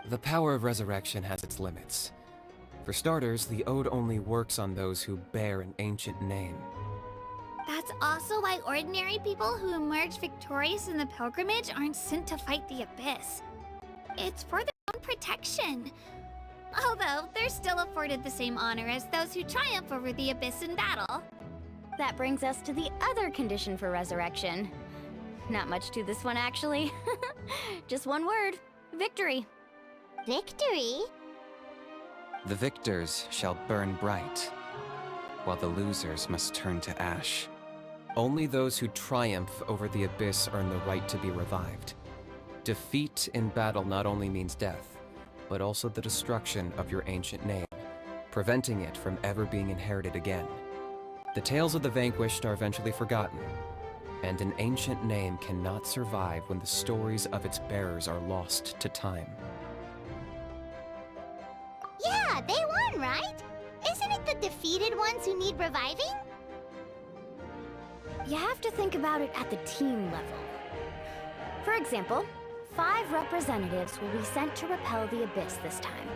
The power of resurrection has its limits. For starters, the Ode only works on those who bear an ancient name. That's also why ordinary people who emerge victorious in the pilgrimage aren't sent to fight the Abyss. It's for their own protection. Although, they're still afforded the same honor as those who triumph over the Abyss in battle. That brings us to the other condition for resurrection. Not much to this one, actually. Just one word. Victory. Victory? The victors shall burn bright, while the losers must turn to ash. Only those who triumph over the Abyss earn the right to be revived. Defeat in battle not only means death, but also the destruction of your ancient name, preventing it from ever being inherited again. The tales of the vanquished are eventually forgotten, and an ancient name cannot survive when the stories of its bearers are lost to time. Yeah, they won, right? Isn't it the defeated ones who need reviving? You have to think about it at the team level. For example, 5 representatives will be sent to repel the Abyss this time.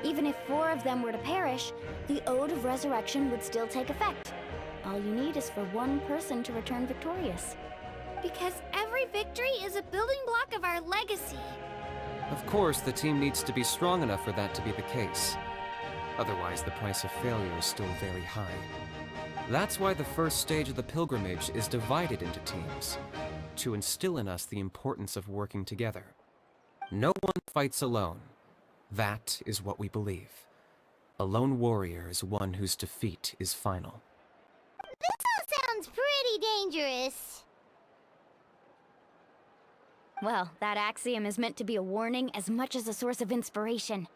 Even if 4 of them were to perish, the Ode of Resurrection would still take effect. All you need is for 1 person to return victorious. Because every victory is a building block of our legacy. Of course, the team needs to be strong enough for that to be the case. Otherwise, the price of failure is still very high. That's why the first stage of the pilgrimage is divided into teams, to instill in us the importance of working together. No one fights alone. That is what we believe. A lone warrior is one whose defeat is final. This all sounds pretty dangerous. Well, that axiom is meant to be a warning as much as a source of inspiration.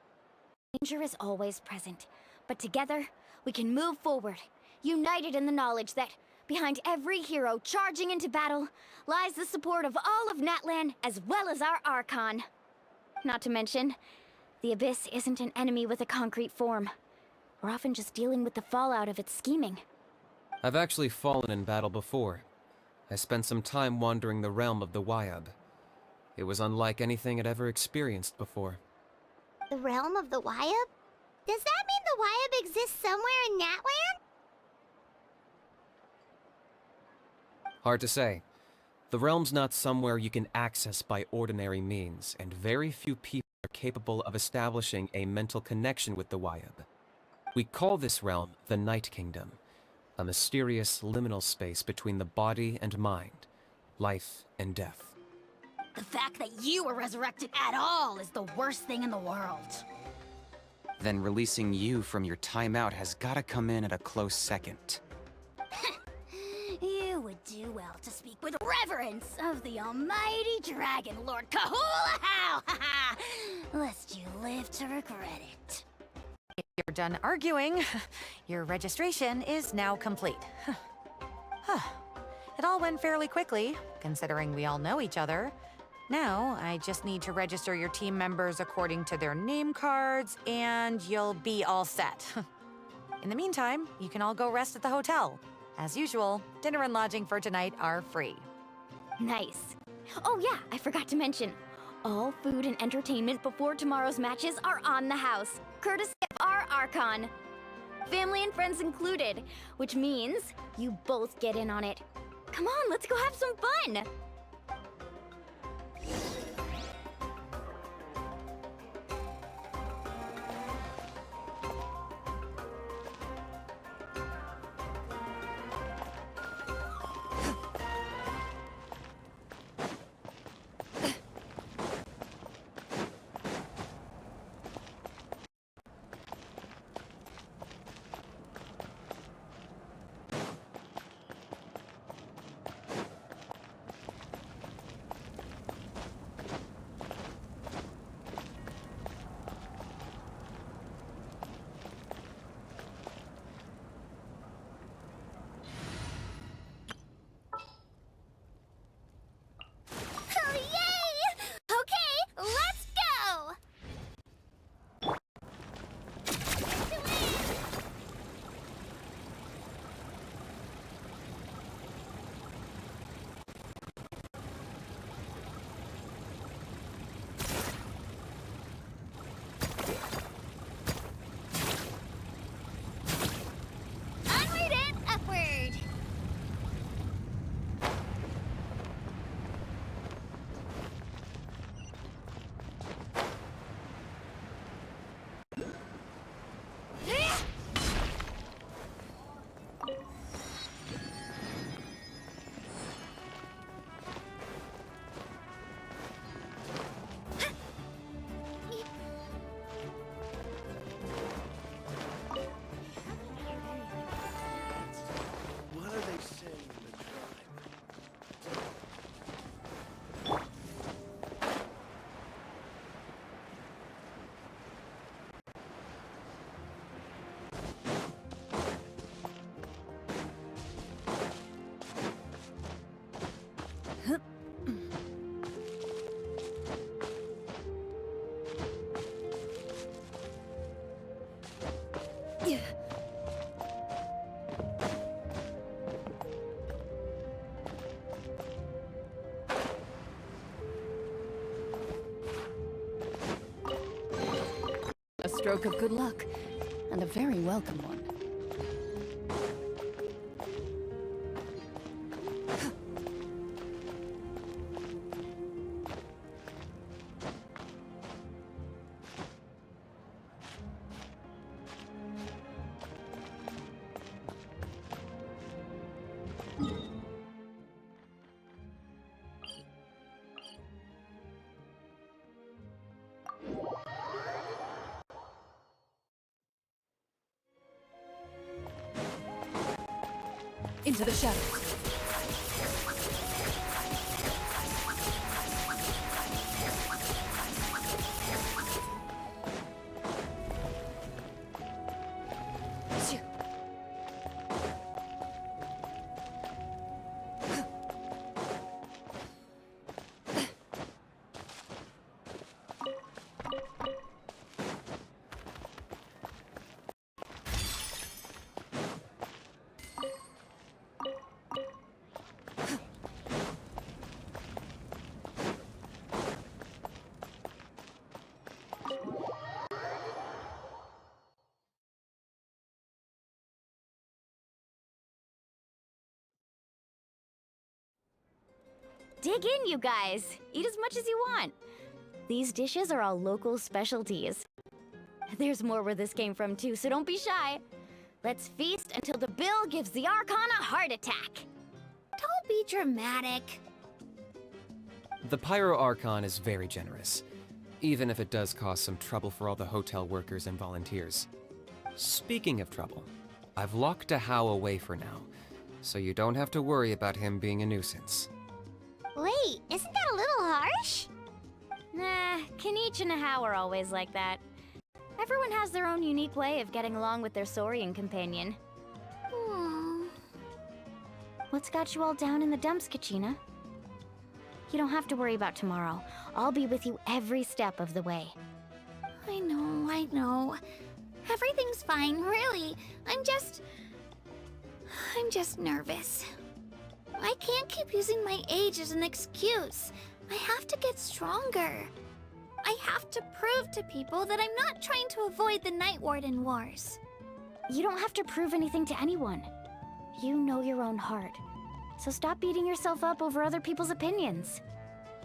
Danger is always present, but together, we can move forward, united in the knowledge that behind every hero charging into battle lies the support of all of Natlan as well as our Archon. Not to mention, the Abyss isn't an enemy with a concrete form. We're often just dealing with the fallout of its scheming. I've actually fallen in battle before. I spent some time wandering the realm of the Wyab. It was unlike anything I'd ever experienced before. The realm of the Wyab? Does that mean the Wyab exists somewhere in Natlan? Hard to say. The realm's not somewhere you can access by ordinary means, and very few people are capable of establishing a mental connection with the Wyab. We call this realm the Night Kingdom, a mysterious liminal space between the body and mind, life and death. The fact that you were resurrected at all is the worst thing in the world. Then releasing you from your timeout has gotta come in at a close second. You would do well to speak with reverence of the almighty Dragon Lord Kahula-How! Lest you live to regret it. If you're done arguing, your registration is now complete. It all went fairly quickly, considering we all know each other. Now, I just need to register your team members according to their name cards, and you'll be all set. In the meantime, you can all go rest at the hotel. As usual, dinner and lodging for tonight are free. Nice. Oh yeah, I forgot to mention. All food and entertainment before tomorrow's matches are on the house, courtesy of our Archon. Family and friends included, which means you both get in on it. Come on, let's go have some fun! Oh, yay! Okay, let's go! Onward and upward! What are they saying in the tribe? A stroke of good luck, and a very welcome one. Into the shadows. dig in, you guys. Eat as much as you want. These dishes are all local specialties. There's more where this came from too, so don't be shy. Let's feast until the bill gives the Archon a heart attack. Don't be dramatic. The Pyro Archon is very generous, even if it does cause some trouble for all the hotel workers and volunteers. Speaking of trouble, I've locked Ahau away for now, so you don't have to worry about him being a nuisance. Wait, isn't that a little harsh? Nah, Kanich and Ahau are always like that. Everyone has their own unique way of getting along with their Saurian companion. What's got you all down in the dumps, Kachina? You don't have to worry about tomorrow. I'll be with you every step of the way. I know. Everything's fine, really. I'm just nervous. I can't keep using my age as an excuse. I have to get stronger. I have to prove to people that I'm not trying to avoid the Night Warden Wars. You don't have to prove anything to anyone. You know your own heart. So stop beating yourself up over other people's opinions.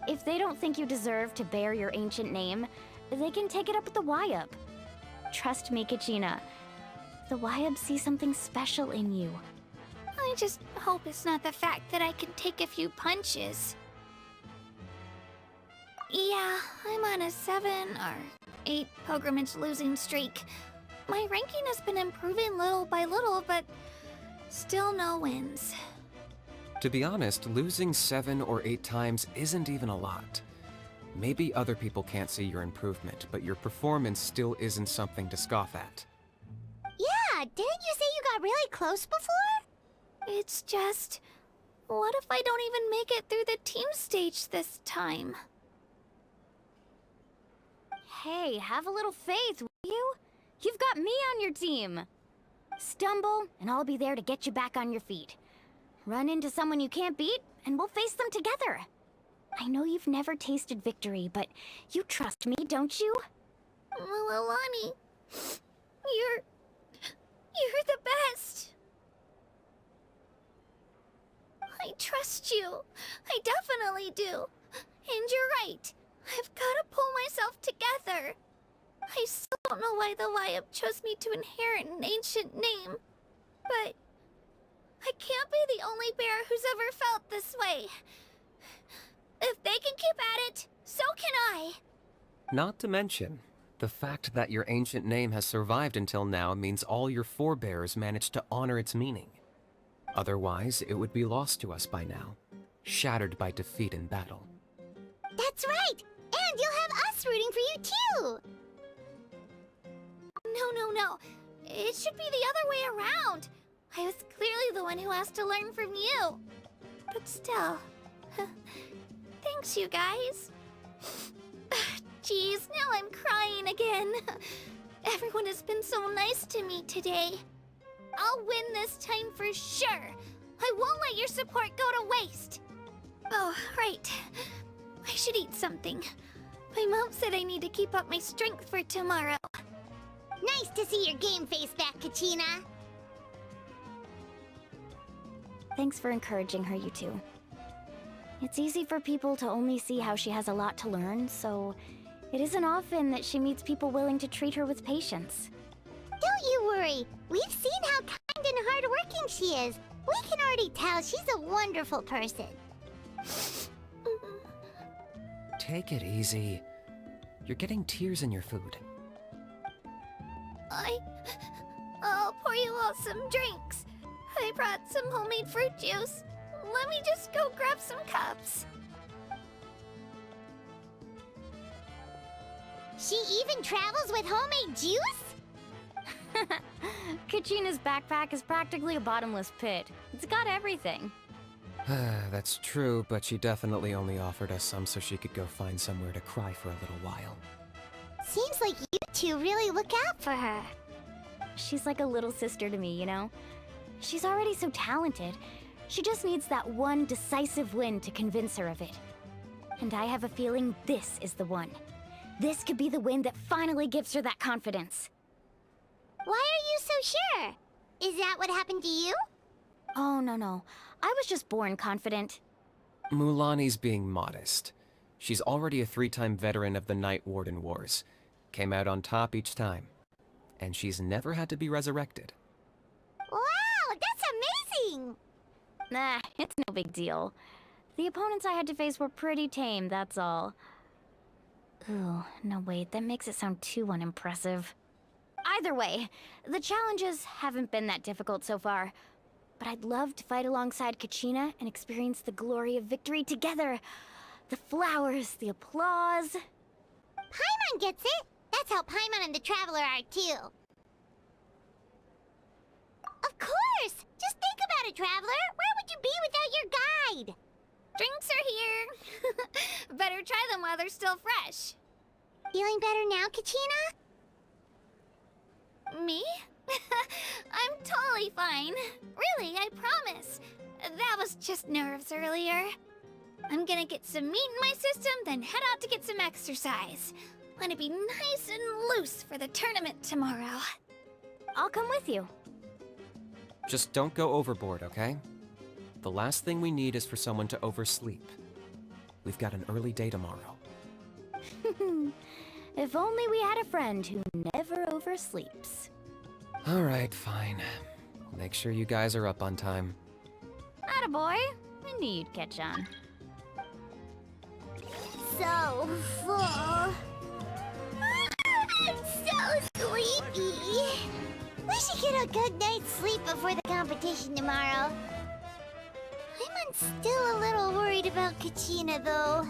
If they don't think you deserve to bear your ancient name, they can take it up with the Wyub. Trust me, Kachina. The Wyub see something special in you. I just hope it's not the fact that I can take a few punches. Yeah, I'm on a 7 or 8 pilgrimage losing streak. My ranking has been improving little by little, but still no wins. To be honest, losing 7 or 8 times isn't even a lot. Maybe other people can't see your improvement, but your performance still isn't something to scoff at. Yeah, didn't you say you got really close before? It's just... what if I don't even make it through the team stage this time? Hey, have a little faith, will you? You've got me on your team. Stumble, and I'll be there to get you back on your feet. Run into someone you can't beat, and we'll face them together. I know you've never tasted victory, but you trust me, don't you? Alani, you're the best. I trust you. I definitely do. And you're right. I've got to pull myself together. I still don't know why the Wyub chose me to inherit an ancient name. But I can't be the only bear who's ever felt this way. If they can keep at it, so can I. Not to mention, the fact that your ancient name has survived until now means all your forebears managed to honor its meaning. Otherwise, it would be lost to us by now, shattered by defeat in battle. That's right! And you'll have us rooting for you too! No. It should be the other way around. I was clearly the one who asked to learn from you. But still... thanks, you guys. Geez, now I'm crying again. Everyone has been so nice to me today. I'll win this time for sure. I won't let your support go to waste. Oh, right. I should eat something. My mom said I need to keep up my strength for tomorrow. Nice to see your game face back, Kachina. Thanks for encouraging her, you two. It's easy for people to only see how she has a lot to learn, so it isn't often that she meets people willing to treat her with patience. Don't you worry. We've seen how kind and hardworking she is. We can already tell she's a wonderful person. Take it easy. You're getting tears in your food. I'll pour you all some drinks. I brought some homemade fruit juice. Let me just go grab some cups. She even travels with homemade juice? Kachina's backpack is practically a bottomless pit. It's got everything. That's true, but she definitely only offered us some so she could go find somewhere to cry for a little while. Seems like you two really look out for her. She's like a little sister to me, you know? She's already so talented. She just needs that one decisive win to convince her of it. And I have a feeling this is the one. This could be the win that finally gives her that confidence. Why are you so sure? Is that what happened to you? Oh, no. I was just born confident. Mulaney's being modest. She's already a 3-time veteran of the Night Warden Wars. Came out on top each time. And she's never had to be resurrected. Wow, that's amazing! Nah, it's no big deal. The opponents I had to face were pretty tame, that's all. Ooh, no wait, that makes it sound too unimpressive. Either way, the challenges haven't been that difficult so far. But I'd love to fight alongside Kachina and experience the glory of victory together. The flowers, the applause. Paimon gets it! That's how Paimon and the Traveler are too. Of course! Just think about it, Traveler! Where would you be without your guide? Drinks are here. Better try them while they're still fresh. Feeling better now, Kachina? Me? I'm totally fine. Really, I promise. That was just nerves earlier. I'm gonna get some meat in my system, then head out to get some exercise. Want to be nice and loose for the tournament tomorrow. I'll come with you. Just don't go overboard, okay? The last thing we need is for someone to oversleep. We've got an early day tomorrow. If only we had a friend who never oversleeps. Alright, fine. Make sure you guys are up on time. Attaboy. I knew you'd catch on. So full. I'm so sleepy. We should get a good night's sleep before the competition tomorrow. I'm still a little worried about Kachina, though.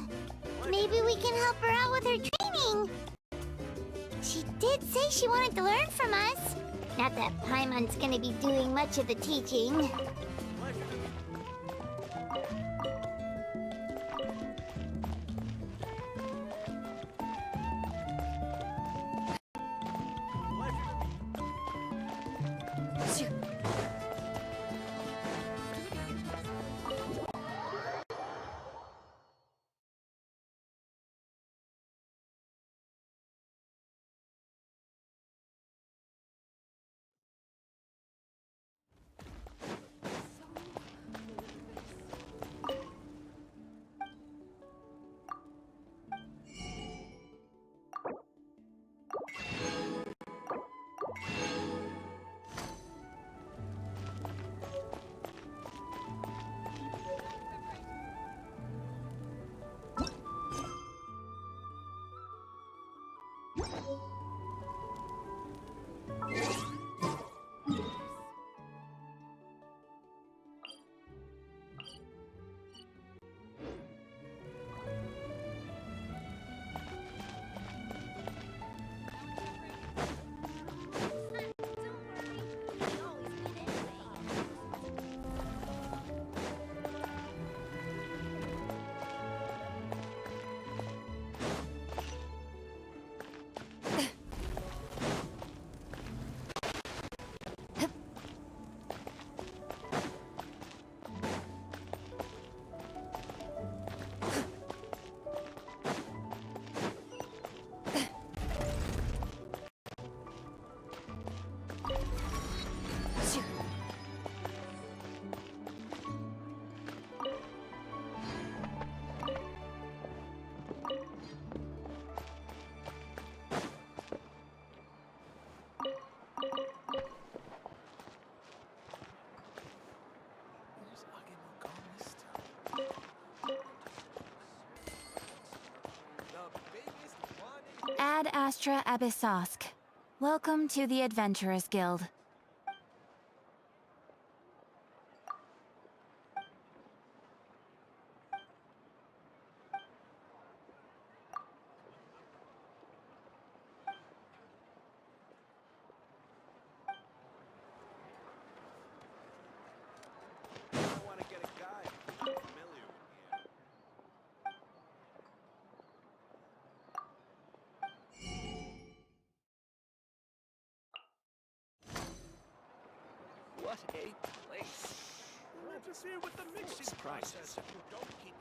Maybe we can help her out with her training. She did say she wanted to learn from us. Not that Paimon's gonna be doing much of the teaching. Ad Astra Abyssosk. Welcome to the Adventurers Guild. I want to get a guide who's familiar with What a place. We'll interfere with the mixing process if you don't keep